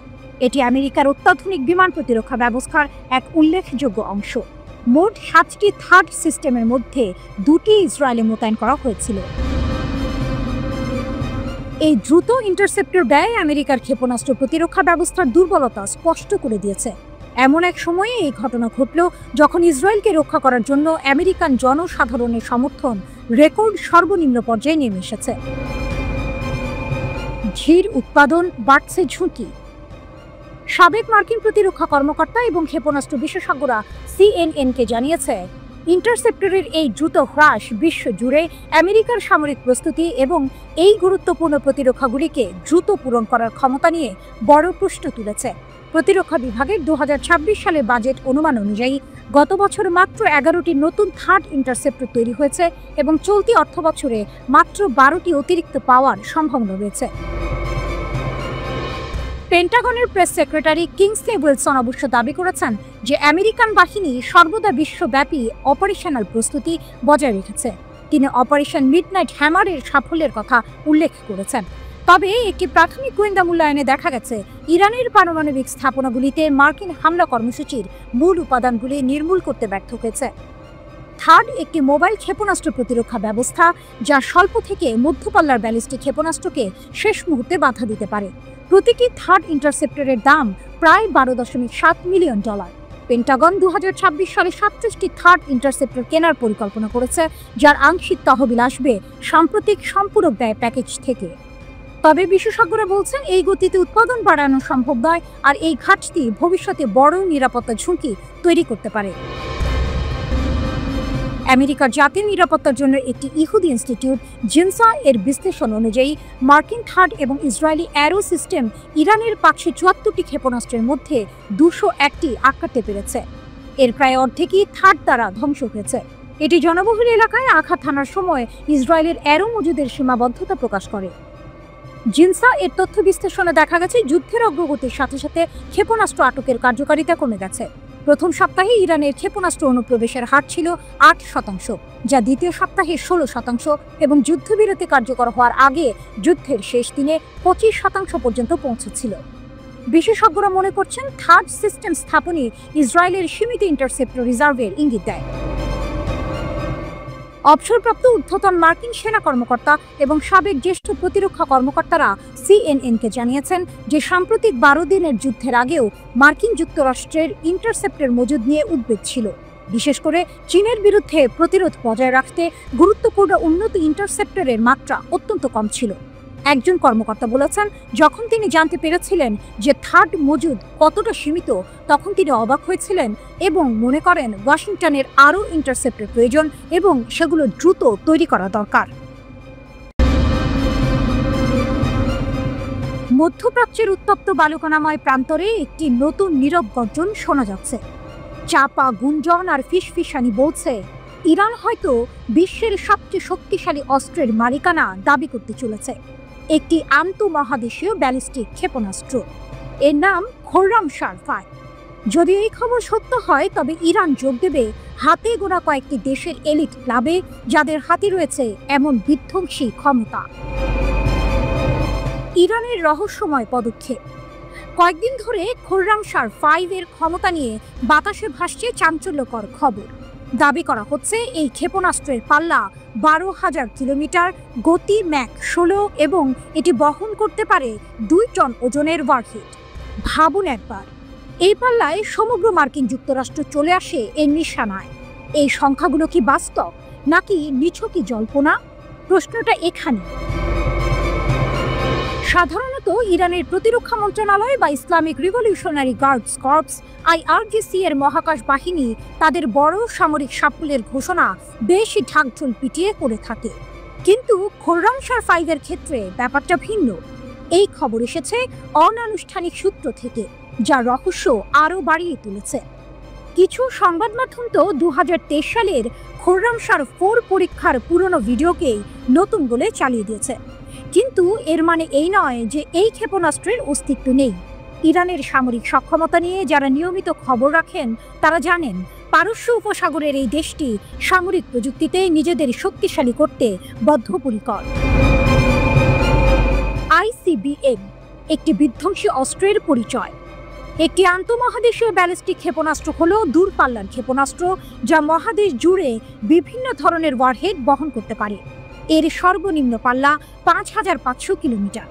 এটি আমেরিকার অত্যাধুনিক বিমান প্রতিরক্ষা ব্যবস্থার এক উল্লেখযোগ্য অংশ। মোট 7টি থার্ড সিস্টেমের মধ্যে 2টি ইসরায়েলে মোতায়েন করা হয়েছিল। এই দ্রুত ইন্টারসেপ্টর ব্যয় আমেরিকার ক্ষেপণাস্ত্র প্রতিরক্ষা ব্যবস্থার দুর্বলতা স্পষ্ট করে দিয়েছে। এমন এক সময়ে এই ঘটনা ঘটল যখন ইসরায়েলকে রক্ষা করার জন্য আমেরিকান জনসাধারণের সমর্থন রেকর্ড সর্বনিম্ন পর্যায়ে নেমে এসেছে। ধীর উৎপাদন, বাড়ছে ঝুঁকি। সাবেক মার্কিন প্রতিরক্ষা কর্মকর্তা এবং ক্ষেপণাস্ত্র বিশেষজ্ঞরা CNN-কে জানিয়েছে, ইন্টারসেপ্টরের এই দ্রুত হ্রাস বিশ্ব জুড়ে আমেরিকার সামরিক প্রস্তুতি এবং এই গুরুত্বপূর্ণ প্রতিরক্ষাগুলিকে দ্রুত পূরণ করার ক্ষমতা নিয়ে বড় প্রশ্ন তুলেছে। প্রতিরক্ষা বিভাগের 2026 সালের বাজেট অনুমান অনুযায়ী গত বছর মাত্র 11টি নতুন থার্ড ইন্টারসেপ্টর তৈরি হয়েছে এবং চলতি অর্থবছরে মাত্র 12টি অতিরিক্ত পাওয়ার সম্ভাবনা রয়েছে। পেন্টাগনের প্রেস সেক্রেটারি কিংসলি উইলসন অবশ্য দাবি করেছেন যে আমেরিকান বাহিনী সর্বদা বিশ্বব্যাপী অপারেশনাল প্রস্তুতি বজায় রেখেছে। তিনি অপারেশন মিডনাইট হ্যামারের সাফল্যের কথা উল্লেখ করেছেন। তবে একটি প্রাথমিক গোয়েন্দা মূল্যায়নে দেখা গেছে, ইরানের পারমাণবিক স্থাপনাগুলিতে মার্কিন হামলা কর্মসূচির মূল উপাদানগুলি নির্মূল করতে ব্যর্থ হয়েছে। থার্ড একটি মোবাইল ক্ষেপণাস্ত্র প্রতিরক্ষা ব্যবস্থা যা স্বল্প থেকে মধ্যপাল্লার ব্যালিস্টিক ক্ষেপণাস্ত্রকে শেষ মুহূর্তে বাধা দিতে পারে। প্রতিটি থার্ড ইন্টারসেপ্টরের দাম প্রায় $12.7 মিলিয়ন। পেন্টাগন 2026 সালে 37টি থার্ড ইন্টারসেপ্টর কেনার পরিকল্পনা করেছে, যার আংশিক তহবিল আসবে সাম্প্রতিক সম্পূরক ব্যয় প্যাকেজ থেকে। তবে বিশেষজ্ঞরা বলছেন, এই গতিতে উৎপাদন বাড়ানো সম্ভব নয়, আর এই ঘাটতি ভবিষ্যতে বড় নিরাপত্তা ঝুঁকি তৈরি করতে পারে। আমেরিকার জাতীয় নিরাপত্তার জন্য একটি ইহুদি ইনস্টিটিউট জিনসা এর বিশ্লেষণ অনুযায়ী মার্কিন থার্ড এবং ইসরায়েলি অ্যারো সিস্টেম ইরানের 574টি ক্ষেপণাস্ত্রের মধ্যে 201টি আটকাতে পেরেছে। এর প্রায় অর্ধেকই থার্ড দ্বারা ধ্বংস হয়েছে। এটি জনবহুল এলাকায় আঘাত হানার সময় ইসরায়েলের অ্যারো মজুদের সীমাবদ্ধতা প্রকাশ করে। জিনসা এর তথ্য বিশ্লেষণে দেখা গেছে, যুদ্ধের অগ্রগতির সাথে সাথে ক্ষেপণাস্ত্র আটকের কার্যকারিতা কমে গেছে। প্রথম সপ্তাহে ইরানের ক্ষেপণাস্ত্র অনুপ্রবেশের হার ছিল 8%, যা দ্বিতীয় সপ্তাহে 16% এবং যুদ্ধবিরতি কার্যকর হওয়ার আগে যুদ্ধের শেষ দিনে 25% পর্যন্ত পৌঁছেছিল। বিশেষজ্ঞরা মনে করছেন থার্ড সিস্টেম স্থাপনই ইসরায়েলের সীমিত ইন্টারসেপ্টর রিজার্ভের ইঙ্গিত দেয়। অবসরপ্রাপ্ত ঊর্ধ্বতন মার্কিন সেনা কর্মকর্তা এবং সাবেক জ্যেষ্ঠ প্রতিরক্ষা কর্মকর্তারা সিএনএনকে জানিয়েছেন যে সাম্প্রতিক 12 দিনের যুদ্ধের আগেও মার্কিন যুক্তরাষ্ট্রের ইন্টারসেপ্টের মজুদ নিয়ে উদ্বেগ ছিল। বিশেষ করে চীনের বিরুদ্ধে প্রতিরোধ বজায় রাখতে গুরুত্বপূর্ণ উন্নত ইন্টারসেপ্টরের মাত্রা অত্যন্ত কম ছিল। একজন কর্মকর্তা বলেছেন, যখন তিনি জানতে পেরেছিলেন যে থার্ড মজুদ কতটা সীমিত, তখন তিনি অবাক হয়েছিলেন এবং মনে করেন ওয়াশিংটনের আরও ইন্টারসেপ্টের প্রয়োজন এবং সেগুলো দ্রুত তৈরি করা দরকার। মধ্যপ্রাচ্যের উত্তপ্ত বালুকণাময় প্রান্তরে একটি নতুন নীরব গর্জন শোনা যাচ্ছে। চাপা গুঞ্জন আর ফিসফিসানি বলছে ইরান হয়তো বিশ্বের সবচেয়ে শক্তিশালী অস্ত্রের মালিকানা দাবি করতে চলেছে, একটি আন্তঃমহাদেশীয় ব্যালিস্টিক ক্ষেপণাস্ত্র। এর নাম খোররামশার-5। যদি এই খবর সত্য হয়, তবে ইরান যোগ দেবে হাতে গোনা কয়েকটি দেশের এলিট ক্লাবে, যাদের হাতে রয়েছে এমন বিধ্বংসী ক্ষমতা। ইরানের রহস্যময় পদক্ষেপ। কয়েকদিন ধরে খোররামশার-5 এর ক্ষমতা নিয়ে বাতাসে ভাসছে চাঞ্চল্যকর খবর। দাবি করা হচ্ছে এই ক্ষেপণাস্ত্রের পাল্লা 12,000 কিলোমিটার, গতি ম্যাক 16 এবং এটি বহন করতে পারে 2 টন ওজনের ওয়ারহেড। ভাবুন একবার, এই পাল্লায় সমগ্র মার্কিন যুক্তরাষ্ট্র চলে আসে এর নিশানায়। এই সংখ্যাগুলো কি বাস্তব নাকি নিছকই জল্পনা? প্রশ্নটা এখানে। সাধারণত ইরানের প্রতিরক্ষা মন্ত্রণালয় বা Islamic revolutionary guards corps IRGC এর মহাকাশ বাহিনী তাদের বড় সামরিক সাফল্যের ঘোষণা বেশি ঢাকঢোল পিটিয়ে করে থাকে। কিন্তু খোররামশার-5 এর ক্ষেত্রে ব্যাপারটা ভিন্ন। এই খবর এসেছে অনানুষ্ঠানিক সূত্র থেকে, যা রহস্য আরও বাড়িয়ে তুলেছে। কিছু সংবাদ মাধ্যম তো 2023 সালের খোররামশার-4 পরীক্ষার পুরনো ভিডিওকেই নতুন বলে চালিয়ে দিয়েছে। কিন্তু এর মানে এই নয় যে এই ক্ষেপণাস্ত্রের অস্তিত্ব নেই। ইরানের সামরিক সক্ষমতা নিয়ে যারা নিয়মিত খবর রাখেন তারা জানেন, পারস্য উপসাগরের এই দেশটি সামরিক প্রযুক্তিতে নিজেদের শক্তিশালী করতে বদ্ধপরিকর। ICBM একটি বিধ্বংসী অস্ত্রের পরিচয়। একটি আন্তঃমহাদেশীয় ব্যালিস্টিক ক্ষেপণাস্ত্র হলো দূরপাল্লার ক্ষেপণাস্ত্র, যা মহাদেশ জুড়ে বিভিন্ন ধরনের ওয়ারহেড বহন করতে পারে। এর সর্বনিম্ন পাল্লা 5,500 কিলোমিটার।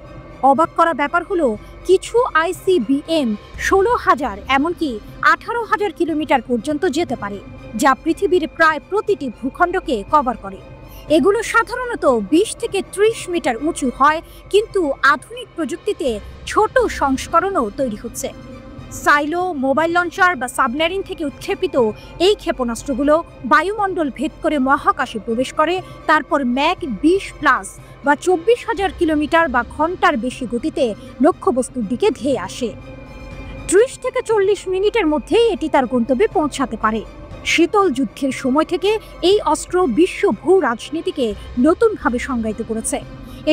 অবাক করা ব্যাপার হলো, কিছু ICBM 16,000 এমনকি 18,000 কিলোমিটার পর্যন্ত যেতে পারে, যা পৃথিবীর প্রায় প্রতিটি ভূখণ্ডকে কভার করে। এগুলো সাধারণত 20 থেকে 30 মিটার উঁচু হয়, কিন্তু আধুনিক প্রযুক্তিতে ছোট সংস্করণও তৈরি হচ্ছে। সাইলো, মোবাইল লঞ্চার বা সাবমেরিন থেকে উৎক্ষেপিত এই ক্ষেপণাস্ত্রগুলো বায়ুমণ্ডল ভেদ করে মহাকাশে প্রবেশ করে, তারপর ম্যাক 20+ বা 24,000 কিলোমিটার বা ঘন্টার বেশি গতিতে লক্ষ্যবস্তুর দিকে ধেয়ে আসে। 30 থেকে 40 মিনিটের মধ্যেই এটি তার গন্তব্যে পৌঁছাতে পারে। শীতল যুদ্ধের সময় থেকে এই অস্ত্র বিশ্ব ভূ রাজনীতিকে নতুনভাবে সংজ্ঞায়িত করেছে।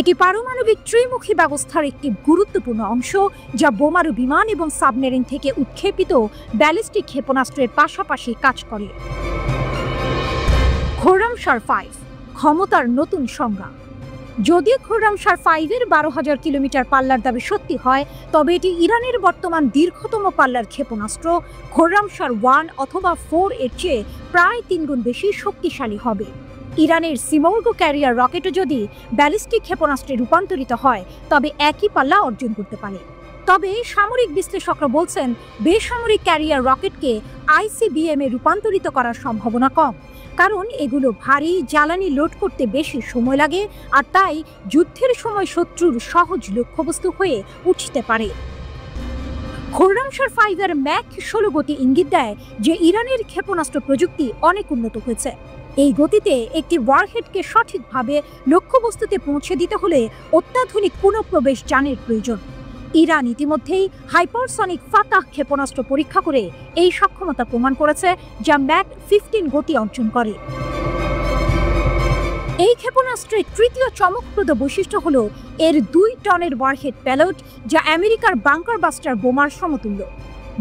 এটি পারমাণবিক ত্রিমুখী ব্যবস্থার একটি গুরুত্বপূর্ণ অংশ, যা বোমারু বিমান এবং সাবমেরিন থেকে উৎক্ষেপিত ব্যালিস্টিক ক্ষেপণাস্ত্রের পাশাপাশি কাজ করে। খোররামশার-5 ক্ষমতার নতুন সংজ্ঞা। যদি খোররামশার-5 এর 12,000 কিলোমিটার পাল্লার দাবি সত্যি হয়, তবে এটি ইরানের বর্তমান দীর্ঘতম পাল্লার ক্ষেপণাস্ত্র খোররামশার-1 অথবা 4 এর চেয়ে প্রায় 3 গুণ বেশি শক্তিশালী হবে। ইরানের সিমর্গ ক্যারিয়ার রকেটও যদি ব্যালিস্টিক ক্ষেপণাস্ত্রে রূপান্তরিত হয়, তবে একই পাল্লা অর্জন করতে পারে। তবে সামরিক বিশ্লেষকরা বলছেন, বেসামরিক ক্যারিয়ার রকেটকে ICBM এ রূপান্তরিত করার সম্ভাবনা কম, কারণ এগুলো ভারী, জ্বালানি লোড করতে বেশি সময় লাগে, আর তাই যুদ্ধের সময় শত্রুর সহজ লক্ষ্যবস্তু হয়ে উঠতে পারে। খোররামশার-5 এর ম্যাক 16 গতি ইঙ্গিত দেয় যে ইরানের ক্ষেপণাস্ত্র প্রযুক্তি অনেক উন্নত হয়েছে। এই গতিতে একটি ওয়ারহেডকে সঠিকভাবে লক্ষ্যবস্তুতে পৌঁছে দিতে হলে অত্যাধুনিক পুনঃপ্রবেশ যানের প্রয়োজন। ইরান ইতিমধ্যেই হাইপারসনিক ফাতাহ ক্ষেপণাস্ত্র পরীক্ষা করে এই সক্ষমতা প্রমাণ করেছে, যা ম্যাক 15 গতি অর্জন করে। এই ক্ষেপণাস্ত্রের তৃতীয় চমকপ্রদ বৈশিষ্ট্য হল এর 2 টনের ওয়ারহেড প্যালোড, যা আমেরিকার বাংকার বাস্টার বোমার সমতুল্য।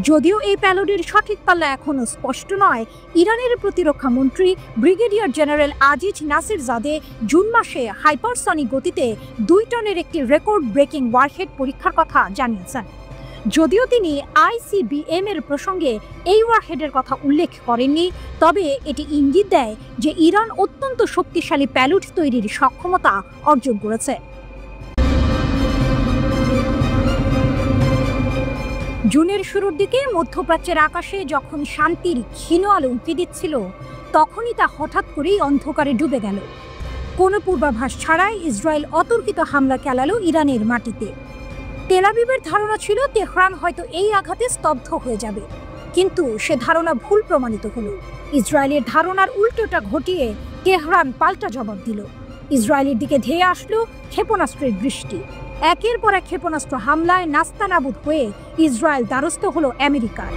যদিও এই প্যালোডির সঠিক পাল্লা এখনও স্পষ্ট নয়, ইরানের প্রতিরক্ষা মন্ত্রী ব্রিগেডিয়ার জেনারেল আজিজ নাসিরজাদে জুন মাসে হাইপারসনিক গতিতে 2 টনের একটি রেকর্ড ব্রেকিং ওয়ারহেড পরীক্ষার কথা জানিয়েছেন। যদিও তিনি ICBM এর প্রসঙ্গে এই ওয়ারহেডের কথা উল্লেখ করেননি, তবে এটি ইঙ্গিত দেয় যে ইরান অত্যন্ত শক্তিশালী প্যালোড তৈরির সক্ষমতা অর্জন করেছে। জুনের শুরুর দিকে মধ্যপ্রাচ্যের আকাশে যখন শান্তির ক্ষীণ আলো উঁকি দিচ্ছিল, তখনই তা হঠাৎ করেই অন্ধকারে ডুবে গেল। কোনো পূর্বাভাস ছাড়াই ইসরায়েল অতর্কিত হামলা চালালো ইরানের মাটিতে। তেল আবিবের ধারণা ছিল তেহরান হয়তো এই আঘাতে স্তব্ধ হয়ে যাবে, কিন্তু সে ধারণা ভুল প্রমাণিত হলো। ইসরায়েলের ধারণার উল্টোটা ঘটিয়ে তেহরান পাল্টা জবাব দিল। ইসরায়েলের দিকে ধেয়ে আসলো ক্ষেপণাস্ত্রের বৃষ্টি। একের পর এক ক্ষেপণাস্ত্র হামলায় নাস্তানাবুদ হয়ে ইসরায়েল দ্বারস্থ হলো আমেরিকার।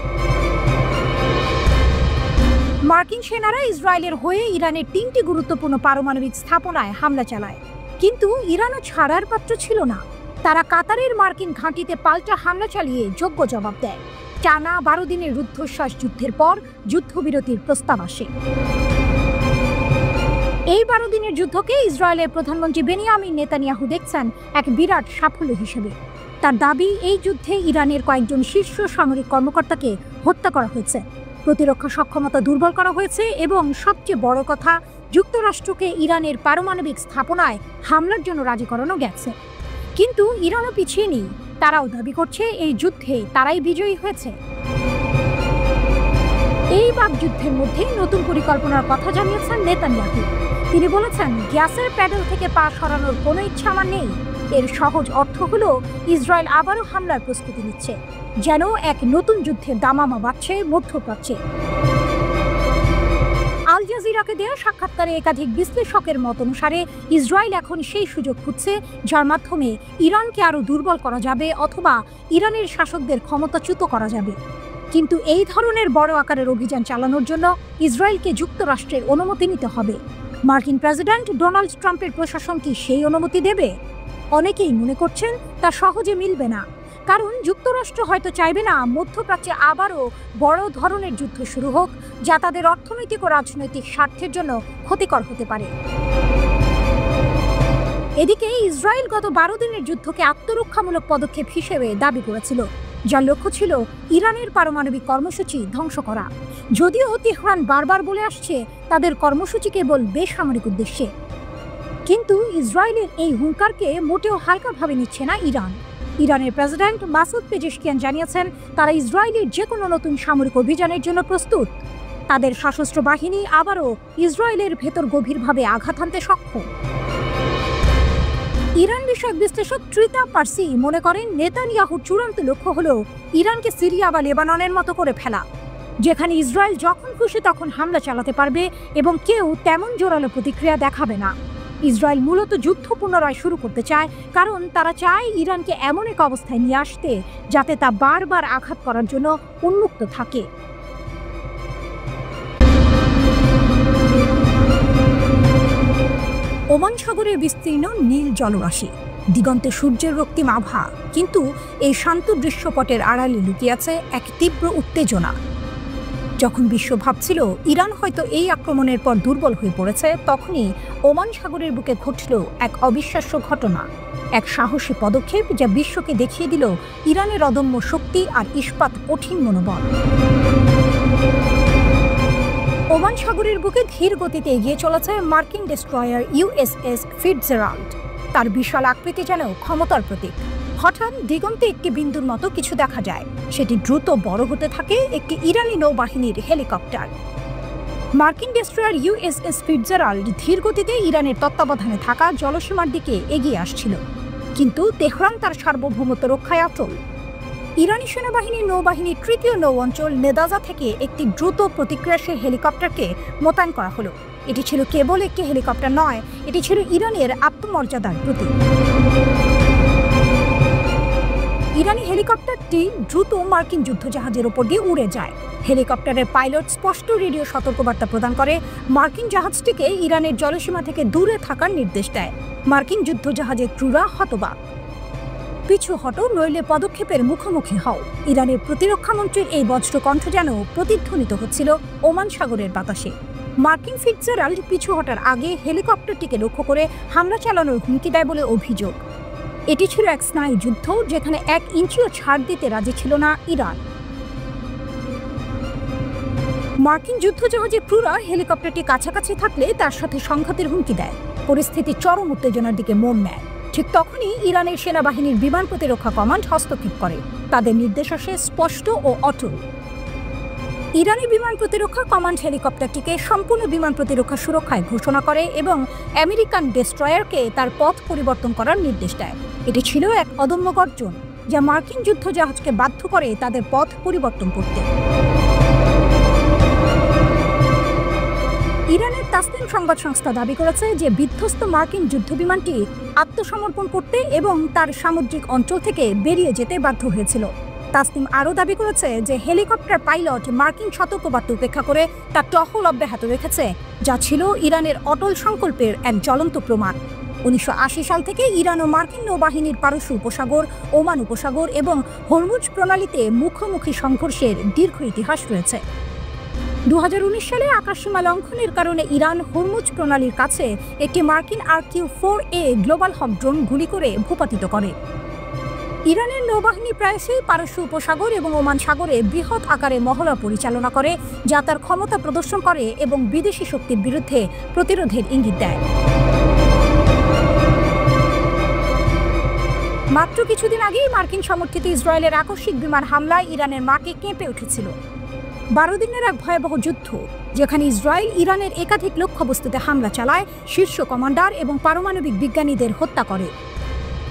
মার্কিন সেনারা ইসরায়েলের হয়ে ইরানের 3টি গুরুত্বপূর্ণ পারমাণবিক স্থাপনায় হামলা চালায়, কিন্তু ইরানও ছাড়ার পাত্র ছিল না। তারা কাতারের মার্কিন ঘাঁটিতে পাল্টা হামলা চালিয়ে যোগ্য জবাব দেয়। টানা 12 দিনের রুদ্ধশ্বাস যুদ্ধের পর যুদ্ধবিরতির প্রস্তাব আসে। এই 12 দিনের যুদ্ধকে ইসরায়েলের প্রধানমন্ত্রী বেনিয়ামিন নেতানিয়াহু দেখছেন এক বিরাট সাফল্য হিসেবে। তার দাবি, এই যুদ্ধে ইরানের কয়েকজন শীর্ষ সামরিক কর্মকর্তাকে হত্যা করা হয়েছে, প্রতিরক্ষা সক্ষমতা দুর্বল করা হয়েছে এবং সবচেয়ে বড় কথা, যুক্তরাষ্ট্রকে ইরানের পারমাণবিক স্থাপনায় হামলার জন্য রাজি করানো গেছে। কিন্তু ইরানও পিছিয়ে নেই, তারাও দাবি করছে এই যুদ্ধে তারাই বিজয়ী হয়েছে। এই বাকযুদ্ধের মধ্যে নতুন পরিকল্পনার কথা জানিয়েছেন নেতানিয়াহু। তিনি বলেছেন, গ্যাসের প্যাডেল থেকে পা সরানোর কোনো ইচ্ছা আমার নেই। এর সহজ অর্থ হলো ইসরায়েল আবারও হামলার প্রস্তুতি নিচ্ছে, যেন এক নতুন যুদ্ধের দামামা বাজছে মধ্যপ্রাচ্যে। আল জাজিরাকে দেওয়া সাক্ষাৎকারে একাধিক বিশ্লেষকের মত অনুসারে ইসরায়েল এখন সেই সুযোগ খুঁজছে যার মাধ্যমে ইরানকে আরও দুর্বল করা যাবে অথবা ইরানের শাসকদের ক্ষমতাচ্যুত করা যাবে। কিন্তু এই ধরনের বড় আকারের অভিযান চালানোর জন্য ইসরায়েলকে যুক্তরাষ্ট্রের অনুমতি নিতে হবে। মার্কিন প্রেসিডেন্ট ডোনাল্ড ট্রাম্পের প্রশাসন কি সেই অনুমতি দেবে? অনেকেই মনে করছেন তা সহজে মিলবে না, কারণ যুক্তরাষ্ট্র হয়তো চাইবে না মধ্যপ্রাচ্যে আবারও বড় ধরনের যুদ্ধ শুরু হোক, যা তাদের অর্থনৈতিক ও রাজনৈতিক স্বার্থের জন্য ক্ষতিকর হতে পারে। এদিকে ইসরায়েল গত 12 দিনের যুদ্ধকে আত্মরক্ষামূলক পদক্ষেপ হিসেবে দাবি করেছিল, যার লক্ষ্য ছিল ইরানের পারমাণবিক কর্মসূচি ধ্বংস করা। যদিও তেহরান বারবার বলে আসছে তাদের কর্মসূচি কেবল বেসামরিক উদ্দেশ্যে, কিন্তু ইসরায়েলের এই হুঙ্কারকে মোটেও হালকাভাবে নিচ্ছে না ইরান। ইরানের প্রেসিডেন্ট মাসুদ পেজেশকিয়ান জানিয়েছেন, তারা ইসরায়েলের যে কোনো নতুন সামরিক অভিযানের জন্য প্রস্তুত। তাদের সশস্ত্র বাহিনী আবারও ইসরায়েলের ভেতর গভীরভাবে আঘাত হানতে সক্ষম। ইরান বিষয়ক বিশ্লেষক ট্রিতা পার্সি মনে করেন, নেতানিয়াহুর চূড়ান্ত লক্ষ্য হল ইরানকে সিরিয়া বা লেবাননের মতো করে ফেলা, যেখানে ইসরায়েল যখন খুশি তখন হামলা চালাতে পারবে এবং কেউ তেমন জোরালো প্রতিক্রিয়া দেখাবে না। ইসরায়েল মূলত যুদ্ধ পুনরায় শুরু করতে চায়, কারণ তারা চায় ইরানকে এমন এক অবস্থায় নিয়ে আসতে যাতে তা বারবার আঘাত করার জন্য উন্মুক্ত থাকে। ওমান সাগরের বিস্তীর্ণ নীল জলরাশি, দিগন্তে সূর্যের রক্তিম আভা, কিন্তু এই শান্ত দৃশ্যপটের আড়ালে লুকিয়ে আছে এক তীব্র উত্তেজনা। যখন বিশ্ব ভাবছিল ইরান হয়তো এই আক্রমণের পর দুর্বল হয়ে পড়েছে, তখনই ওমান সাগরের বুকে ঘটল এক অবিশ্বাস্য ঘটনা, এক সাহসী পদক্ষেপ যা বিশ্বকে দেখিয়ে দিল ইরানের অদম্য শক্তি আর ইস্পাত কঠিন মনোবল। ওমান সাগরের বুকে ধীর গতিতে এগিয়ে চলেছে মার্কিন ডেস্ট্রয়ার USS ফিটজেরাল্ড। তার বিশাল আকৃতি যেন ক্ষমতার প্রতীক। হঠাৎ দিগন্তে একটি বিন্দুর মতো কিছু দেখা যায়, সেটি দ্রুত বড় হতে থাকে একটি ইরানি নৌবাহিনীর হেলিকপ্টার। মার্কিন ডেস্ট্রয়ার USS ফিটজেরাল্ড ধীর গতিতে ইরানের তত্ত্বাবধানে থাকা জলসীমার দিকে এগিয়ে আসছিল, কিন্তু তেহরান তার সার্বভৌমত্ব রক্ষায় অটল। ইরানি সেনাবাহিনীর নৌবাহিনীর ৩য় নৌ অঞ্চল মেদাজা থেকে একটি দ্রুত প্রতিক্রিয়াশীল হেলিকপ্টারকে মোতায়েন করা হলো। এটি ছিল কেবল একটি হেলিকপ্টার নয়, এটি ছিল ইরানের আত্মমর্যাদার প্রতীক। ইরানি হেলিকপ্টারটি দ্রুত মার্কিন যুদ্ধজাহাজের ওপর দিয়ে উড়ে যায়। হেলিকপ্টারের পাইলট স্পষ্ট রেডিও সতর্কবার্তা প্রদান করে মার্কিন জাহাজটিকে ইরানের জলসীমা থেকে দূরে থাকার নির্দেশ দেয়। মার্কিন যুদ্ধজাহাজের ক্রুরা হতবাক। পিছু হটো, নইলে পদক্ষেপের মুখোমুখি হও। ইরানের প্রতিরক্ষা মন্ত্রীর এই বজ্র কণ্ঠ যেন প্রতিধ্বনিত হচ্ছিল ওমান সাগরের বাতাসে। মার্কিন ফিটজেরাল্ড পিছু হটার আগে হেলিকপ্টারটিকে লক্ষ্য করে হামলা চালানোর হুমকি দেয় বলে অভিযোগ। এটি ছিল এক স্নায়ু যুদ্ধ, যেখানে 1 ইঞ্চিও ছাড় দিতে রাজি ছিল না ইরান। মার্কিন যুদ্ধজাহাজের ক্রুরা হেলিকপ্টারটি কাছাকাছি থাকলে তার সাথে সংঘাতের হুমকি দেয়। পরিস্থিতি চরম উত্তেজনার দিকে মোড় নেয়। ঠিক তখনই ইরানের সেনাবাহিনীর বিমান প্রতিরক্ষা কমান্ড হস্তক্ষেপ করে। তাদের নির্দেশ আসে স্পষ্ট ও অটল। ইরানি বিমান প্রতিরক্ষা কমান্ড হেলিকপ্টারটিকে সম্পূর্ণ বিমান প্রতিরক্ষা সুরক্ষায় ঘোষণা করে এবং আমেরিকান ডেস্ট্রয়ারকে তার পথ পরিবর্তন করার নির্দেশ দেয়। এটি ছিল এক অদম্য গর্জন, যা মার্কিন যুদ্ধজাহাজকে বাধ্য করে তাদের পথ পরিবর্তন করতে। ইরানের তাসনিম সংবাদ সংস্থা দাবি করেছে যে বিধ্বস্ত মার্কিন যুদ্ধবিমানটি আত্মসমর্পণ করতে এবং তার সামুদ্রিক অঞ্চল থেকে বেরিয়ে যেতে বাধ্য হয়েছিল। তাসনিম আরও দাবি করেছে যে হেলিকপ্টার পাইলট মার্কিন সতর্কবার্তা উপেক্ষা করে তার টহল অব্যাহত রেখেছে, যা ছিল ইরানের অটল সংকল্পের এক জ্বলন্ত প্রমাণ। 1980 সাল থেকে ইরান ও মার্কিন নৌবাহিনীর পারস্য উপসাগর, ওমান উপসাগর এবং হরমুজ প্রণালীতে মুখোমুখি সংঘর্ষের দীর্ঘ ইতিহাস রয়েছে। 2019 সালে আকাশসীমা লঙ্ঘনের কারণে ইরান হরমুজ প্রণালীর কাছে একটি মার্কিন RQ-4A গ্লোবাল হক ড্রোন গুলি করে ভূপাতিত করে। ইরানের নৌবাহিনী প্রায়শই পারস্য উপসাগর এবং ওমান সাগরে বৃহৎ আকারে মহড়া পরিচালনা করে, যা তার ক্ষমতা প্রদর্শন করে এবং বিদেশি শক্তির বিরুদ্ধে প্রতিরোধের ইঙ্গিত দেয়। মাত্র কিছুদিন আগেই মার্কিন সমর্থিত ইসরায়েলের আকস্মিক বিমান হামলায় ইরানের মাটি কেঁপে উঠেছিল। 12 দিনের এক ভয়াবহ যুদ্ধ, যেখানে ইসরায়েল ইরানের একাধিক লক্ষ্যবস্তুতে হামলা চালায়, শীর্ষ কমান্ডার এবং পারমাণবিক বিজ্ঞানীদের হত্যা করে।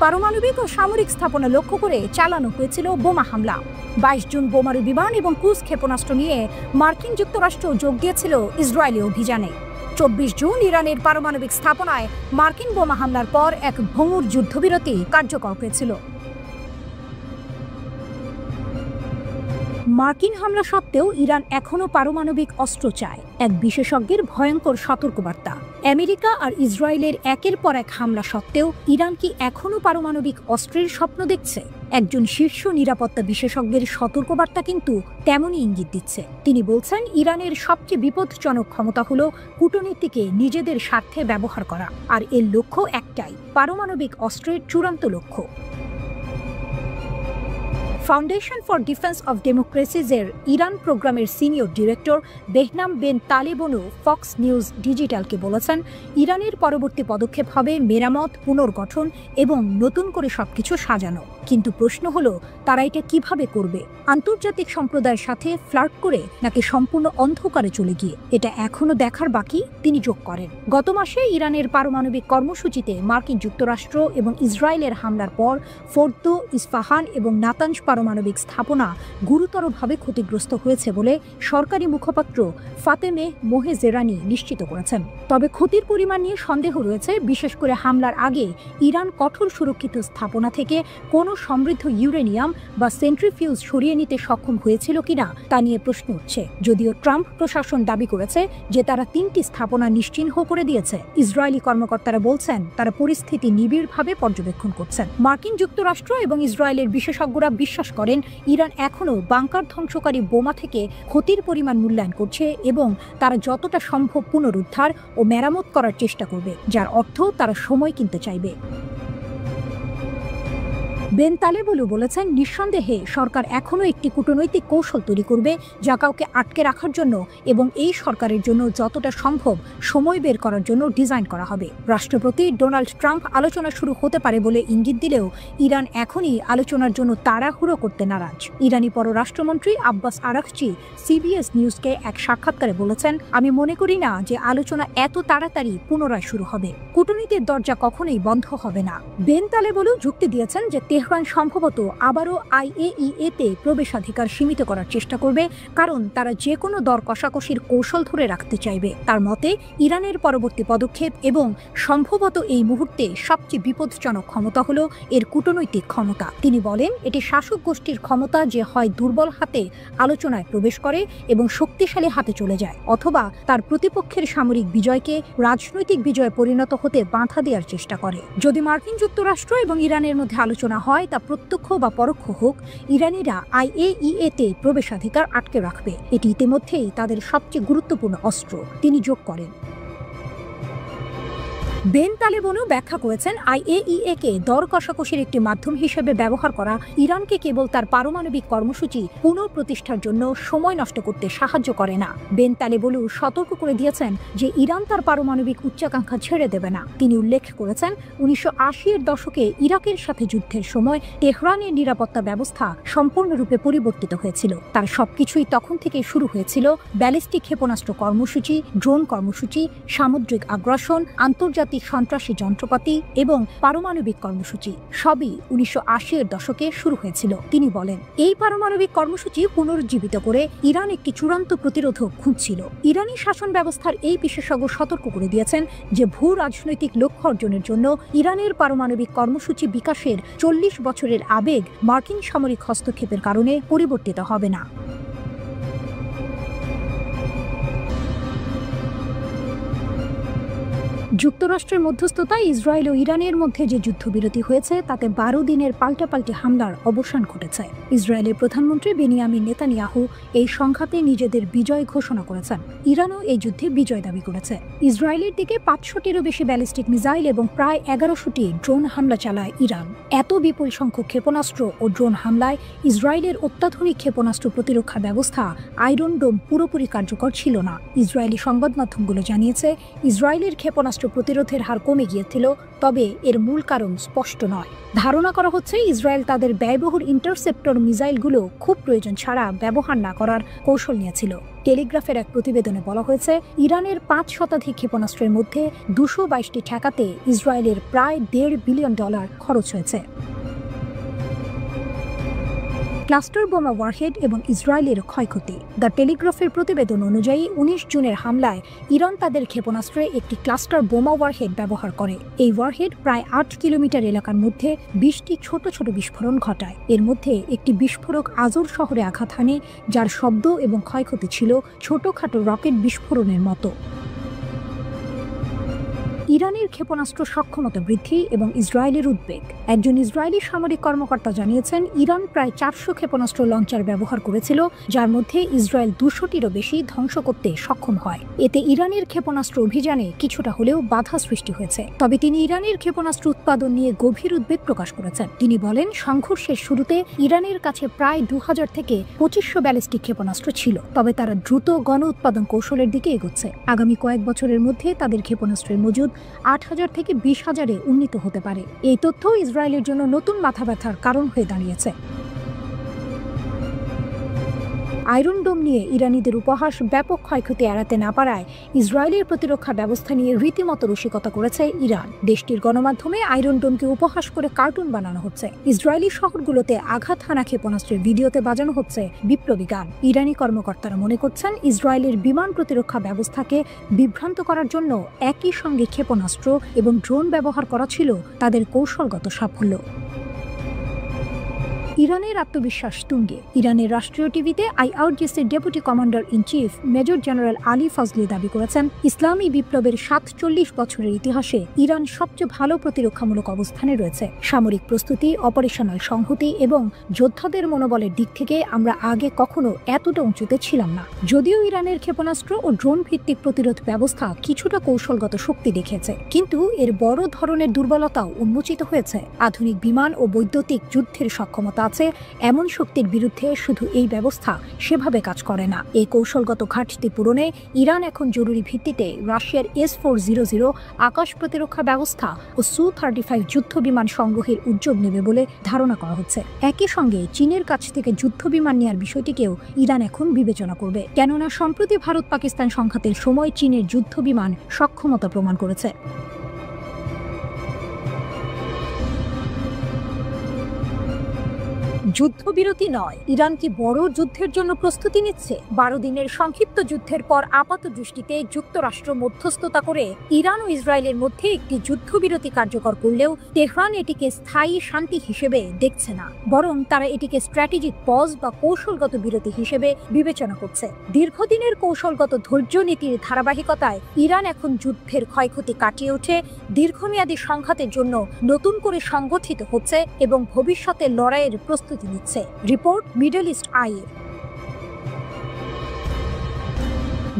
পারমাণবিক ও সামরিক স্থাপনা লক্ষ্য করে চালানো হয়েছিল বোমা হামলা। 22 জুন বোমারু বিমান এবং ক্রুজ ক্ষেপণাস্ত্র নিয়ে মার্কিন যুক্তরাষ্ট্র যোগ দিয়েছিল ইসরায়েলি অভিযানে। 24 জুন ইরানের পারমাণবিক স্থাপনায় মার্কিন বোমা হামলার পর এক ভঙ্গুর যুদ্ধবিরতি কার্যকর হয়েছিল। মার্কিন হামলা সত্ত্বেও ইরান এখনও পারমাণবিক অস্ত্র চায়, এক বিশেষজ্ঞের ভয়ঙ্কর সতর্কবার্তা। আমেরিকা আর ইসরায়েলের একের পর এক হামলা সত্ত্বেও ইরান কি এখনও পারমাণবিক অস্ত্রের স্বপ্ন দেখছে? একজন শীর্ষ নিরাপত্তা বিশেষজ্ঞের সতর্কবার্তা কিন্তু তেমনই ইঙ্গিত দিচ্ছে। তিনি বলছেন, ইরানের সবচেয়ে বিপজ্জনক ক্ষমতা হলো কূটনীতিকে নিজেদের স্বার্থে ব্যবহার করা, আর এর লক্ষ্য একটাই, পারমাণবিক অস্ত্রের চূড়ান্ত লক্ষ্য। ফাউন্ডেশন ফর ডিফেন্স অফ ডেমোক্রেসিজের ইরান প্রোগ্রামের senior director Behnam Ben Taleblu Fox News ডিজিটালকে বলেছেন, ইরানের পরবর্তী পদক্ষেপ হবে মেরামত, পুনর্গঠন এবং নতুন করে সবকিছু সাজানো। কিন্তু প্রশ্ন হলো, তারা এটা কিভাবে করবে? আন্তর্জাতিক সম্প্রদায়ের সাথে ফ্লার্ট করে নাকি সম্পূর্ণ অন্ধকারে চলে গিয়ে? এটা এখনো দেখার বাকি, তিনি যোগ করেন। গত মাসে ইরানের পারমাণবিক কর্মসূচিতে মার্কিন যুক্তরাষ্ট্র এবং ইসরায়েলের হামলার পর ফোর্দো, ইস্পাহান এবং নাতানজ পারমাণবিক স্থাপনা গুরুতরভাবে ক্ষতিগ্রস্ত হয়েছে বলে সরকারি মুখপাত্র ফাতেমে মোহেজেরানি নিশ্চিত করেছেন। তবে ক্ষতির পরিমাণ নিয়ে সন্দেহ রয়েছে, বিশেষ করে হামলার আগে ইরান কঠোর সুরক্ষিত স্থাপনা থেকে কোনো সমৃদ্ধ ইউরেনিয়াম বা সেন্ট্রিফিউজ সরিয়ে নিতে সক্ষম হয়েছিল কিনা তা নিয়ে প্রশ্ন উঠছে। যদিও ট্রাম্প প্রশাসন দাবি করেছে যে তারা 3টি স্থাপনা নিশ্চিহ্ন করে দিয়েছে, ইসরায়েলি কর্মকর্তারা বলছেন তারা পরিস্থিতি নিবিড়ভাবে পর্যবেক্ষণ করছেন। মার্কিন যুক্তরাষ্ট্র এবং ইসরায়েলের বিশেষজ্ঞরা বিশ্বাস করেন, ইরান এখনও বাংকার ধ্বংসকারী বোমা থেকে ক্ষতির পরিমাণ মূল্যায়ন করছে এবং তারা যতটা সম্ভব পুনরুদ্ধার ও মেরামত করার চেষ্টা করবে, যার অর্থ তারা সময় কিনতে চাইবে। বেন তালেবনু বলেছেন, নিঃসন্দেহে সরকার এখনও একটি কূটনৈতিক কৌশল তৈরি করবে যা কাউকে আটকে রাখার জন্য এবং এই সরকারের জন্য যতটা সম্ভব সময় বের করার জন্য ডিজাইন করা হবে। রাষ্ট্রপতি ডোনাল্ড ট্রাম্প আলোচনা শুরু হতে পারে বলে ইঙ্গিত দিলেও ইরান এখনই আলোচনার জন্য তাড়াহুড়ো করতে নারাজ। ইরানি পররাষ্ট্রমন্ত্রী আব্বাস আরাকচি সিবিএস নিউজকে এক সাক্ষাৎকারে বলেছেন, আমি মনে করি না যে আলোচনা এত তাড়াতাড়ি পুনরায় শুরু হবে। কূটনীতির দরজা কখনোই বন্ধ হবে না। বেন তালেবনু যুক্তি দিয়েছেন যে তেহরান সম্ভবত আবারও IAEA-তে প্রবেশাধিকার সীমিত করার চেষ্টা করবে, কারণ তারা যে কোনো দর কষাকষির কৌশল ধরে রাখতে চাইবে। তার মতে, ইরানের পরবর্তী পদক্ষেপ এবং সম্ভবত এই মুহূর্তে সবচেয়ে বিপজ্জনক ক্ষমতা হলো এর কূটনৈতিক ক্ষমতা। তিনি বলেন, এটি শাসক গোষ্ঠীর ক্ষমতা যে হয় দুর্বল হাতে আলোচনায় প্রবেশ করে এবং শক্তিশালী হাতে চলে যায়, অথবা তার প্রতিপক্ষের সামরিক বিজয়কে রাজনৈতিক বিজয়ে পরিণত হতে বাধা দেওয়ার চেষ্টা করে। যদি মার্কিন যুক্তরাষ্ট্র এবং ইরানের মধ্যে আলোচনা হয় তা প্রত্যক্ষ বা পরোক্ষ হোক, ইরানিরা IAEA-তে প্রবেশাধিকার আটকে রাখবে। এটি ইতিমধ্যেই তাদের সবচেয়ে গুরুত্বপূর্ণ অস্ত্র, তিনি যোগ করেন। বেন তালেবানও ব্যাখ্যা করেছেন, IAEA-কে দর কষাকষির একটি মাধ্যম হিসেবে ব্যবহার করা ইরানকে কেবল তার পারমাণবিক কর্মসূচি পুনঃপ্রতিষ্ঠার জন্য সময় নষ্ট করতে সাহায্য করে না। বেন তালেবানও সতর্ক করে দিয়েছেন যে ইরান তার পারমাণবিক উচ্চাকাঙ্ক্ষা ছেড়ে দেবে না। তিনি উল্লেখ করেছেন, 1980-এর দশকে ইরাকের সাথে যুদ্ধের সময় তেহরানের নিরাপত্তা ব্যবস্থা সম্পূর্ণরূপে পরিবর্তিত হয়েছিল। তার সবকিছুই তখন থেকে শুরু হয়েছিল ব্যালিস্টিক ক্ষেপণাস্ত্র কর্মসূচি, ড্রোন কর্মসূচি, সামুদ্রিক আগ্রাসন, আন্তর্জাতিক সন্ত্রাসী যন্ত্রপাতি এবং পারমাণবিক কর্মসূচি। সবই 1980-এর দশকে শুরু হয়েছিল। তিনি বলেন, এই পারমাণবিক কর্মসূচি পুনরুজ্জীবিত করে ইরান একটি চূড়ান্ত প্রতিরোধক খুঁজছিল। ইরানি শাসন ব্যবস্থার এই বিশেষজ্ঞ সতর্ক করে দিয়েছেন যে ভূ রাজনৈতিক লক্ষ্য অর্জনের জন্য ইরানের পারমাণবিক কর্মসূচি বিকাশের 40 বছরের আবেগ মার্কিন সামরিক হস্তক্ষেপের কারণে পরিবর্তিত হবে না। যুক্তরাষ্ট্রের মধ্যস্থতায় ইসরায়েল ও ইরানের মধ্যে যে যুদ্ধবিরতি হয়েছে তাতে 12 দিনের পাল্টাপাল্টি হামলার অবসান ঘটেছে। ইসরায়েলের প্রধানমন্ত্রী বেনিয়ামিন নেতানিয়াহু এই সংঘাতে নিজেদের বিজয় ঘোষণা করেছেন। ইরানও এই যুদ্ধে বিজয় দাবি করেছে। ইসরায়েলের দিকে 500টিরও বেশি ব্যালিস্টিক মিসাইল এবং প্রায় 1100টি ড্রোন হামলা চালায় ইরান। এত বিপুল সংখ্যক ক্ষেপণাস্ত্র ও ড্রোন হামলায় ইসরায়েলের অত্যাধুনিক ক্ষেপণাস্ত্র প্রতিরক্ষা ব্যবস্থা আয়রন ডোম পুরোপুরি কার্যকর ছিল না। ইসরায়েলি সংবাদ মাধ্যমগুলো জানিয়েছে, ইসরায়েলের ক্ষেপণাস্ত্র প্রতিরোধের হার কমে গিয়েছিল, তবে এর মূল কারণ স্পষ্ট নয়। ধারণা করা হচ্ছে ইসরায়েল তাদের ব্যয়বহুল ইন্টারসেপ্টর মিসাইলগুলো খুব প্রয়োজন ছাড়া ব্যবহার না করার কৌশল নিয়েছিল। টেলিগ্রাফের এক প্রতিবেদনে বলা হয়েছে, ইরানের 5 শতাধিক ক্ষেপণাস্ত্রের মধ্যে 222টি ঠেকাতে ইসরায়েলের প্রায় $1.5 বিলিয়ন খরচ হয়েছে। ক্লাস্টার বোমা ওয়ারহেড এবং ইসরায়েলের ক্ষয়ক্ষতি। দ্য টেলিগ্রাফের প্রতিবেদন অনুযায়ী 19 জুনের হামলায় ইরান তাদের ক্ষেপণাস্ত্রে একটি ক্লাস্টার বোমা ওয়ারহেড ব্যবহার করে। এই ওয়ারহেড প্রায় 8 কিলোমিটার এলাকার মধ্যে 20টি ছোট ছোট বিস্ফোরণ ঘটায়। এর মধ্যে একটি বিস্ফোরক আজর শহরে আঘাত হানে, যার শব্দ এবং ক্ষয়ক্ষতি ছিল ছোটখাটো রকেট বিস্ফোরণের মতো। ইরানের ক্ষেপণাস্ত্র সক্ষমতা বৃদ্ধি এবং ইসরায়েলের উদ্বেগ। একজন ইসরায়েলি সামরিক কর্মকর্তা জানিয়েছেন, ইরান প্রায় 400 ক্ষেপণাস্ত্র লঞ্চার ব্যবহার করেছিল, যার মধ্যে ইসরায়েল 200টিরও বেশি ধ্বংস করতে সক্ষম হয়। এতে ইরানের ক্ষেপণাস্ত্র অভিযানে কিছুটা হলেও বাধা সৃষ্টি হয়েছে। তবে তিনি ইরানের ক্ষেপণাস্ত্র উৎপাদন নিয়ে গভীর উদ্বেগ প্রকাশ করেছেন। তিনি বলেন, সংঘর্ষের শুরুতে ইরানের কাছে প্রায় 2000 থেকে 2500 ব্যালিস্টিক ক্ষেপণাস্ত্র ছিল, তবে তারা দ্রুত গণ উৎপাদন কৌশলের দিকে এগোচ্ছে। আগামী কয়েক বছরের মধ্যে তাদের ক্ষেপণাস্ত্রের মজুদ 8000 থেকে 20,000-এ উন্নীত হতে পারে। এই তথ্য ইসরায়েলের জন্য নতুন মাথা ব্যথার কারণ হয়ে দাঁড়িয়েছে। আয়রন ডোম নিয়ে ইরানিদের উপহাস ব্যাপক ক্ষয়ক্ষতি এড়াতে না পারায় ইসরায়েলের প্রতিরক্ষা ব্যবস্থা নিয়ে রীতিমতো রসিকতা করেছে ইরান। দেশটির গণমাধ্যমে আয়রন ডোমকে উপহাস করে কার্টুন বানানো হচ্ছে। ইসরায়েলি শহরগুলোতে আঘাত হানা ক্ষেপণাস্ত্রের ভিডিওতে বাজানো হচ্ছে বিপ্লবী গান। ইরানি কর্মকর্তারা মনে করছেন, ইসরায়েলের বিমান প্রতিরক্ষা ব্যবস্থাকে বিভ্রান্ত করার জন্য একই সঙ্গে ক্ষেপণাস্ত্র এবং ড্রোন ব্যবহার করা ছিল তাদের কৌশলগত সাফল্য। ইরানের আত্মবিশ্বাস তুঙ্গে। ইরানের রাষ্ট্রীয় টিভিতে IRGC-এর deputy commander in chief major general Ali Fazli দাবি করেছেন, ইসলামী বিপ্লবের 47 বছরের ইতিহাসে ইরান সবচেয়ে ভালো প্রতিরক্ষামূলক অবস্থানে রয়েছে। সামরিক প্রস্তুতি, অপারেশনাল সংহতি এবং যোদ্ধাদের মনোবলের দিক থেকে আমরা আগে কখনো এতটা উঁচুতে ছিলাম না। যদিও ইরানের ক্ষেপণাস্ত্র ও ড্রোন ভিত্তিক প্রতিরোধ ব্যবস্থা কিছুটা কৌশলগত শক্তি দেখিয়েছে, কিন্তু এর বড় ধরনের দুর্বলতাও উন্মোচিত হয়েছে। আধুনিক বিমান ও বৈদ্যুতিক যুদ্ধের সক্ষমতা আছে, এমন শক্তির বিরুদ্ধে শুধু এই ব্যবস্থা সেভাবে কাজ করে না। এই কৌশলগত ঘাটতি পূরণে ইরান এখন জরুরি ভিত্তিতে রাশিয়ার S-400 আকাশ প্রতিরক্ষা ব্যবস্থা ও Su-35 যুদ্ধ বিমান সংগ্রহের উদ্যোগ নেবে বলে ধারণা করা হচ্ছে। একই সঙ্গে চীনের কাছ থেকে যুদ্ধ বিমান নেওয়ার বিষয়টিকেও ইরান এখন বিবেচনা করবে, কেননা সম্প্রতি ভারত পাকিস্তান সংঘাতের সময় চীনের যুদ্ধ বিমান সক্ষমতা প্রমাণ করেছে। যুদ্ধবিরতি নয়, ইরান কি বড় যুদ্ধের জন্য প্রস্তুতি নিচ্ছে? 12 দিনের সংক্ষিপ্ত যুদ্ধের পর আপাত দৃষ্টিতে যুক্তরাষ্ট্র মধ্যস্থতা করে ইরান ও ইসরায়েলের মধ্যে একটি যুদ্ধবিরতি কার্যকর করলেও তেহরান এটিকে স্থায়ী শান্তি হিসেবে দেখছে না, বরং তারা এটিকে স্ট্র্যাটেজিক পজ বা কৌশলগত বিরতি হিসেবে বিবেচনা করছে। দীর্ঘদিনের কৌশলগত ধৈর্য নীতির ধারাবাহিকতায় ইরান এখন যুদ্ধের ক্ষয়ক্ষতি কাটিয়ে উঠে দীর্ঘমেয়াদী সংঘাতের জন্য নতুন করে সংগঠিত হচ্ছে এবং ভবিষ্যতে লড়াইয়ের প্রস্তুতি নিচ্ছে। Report middle East Eye.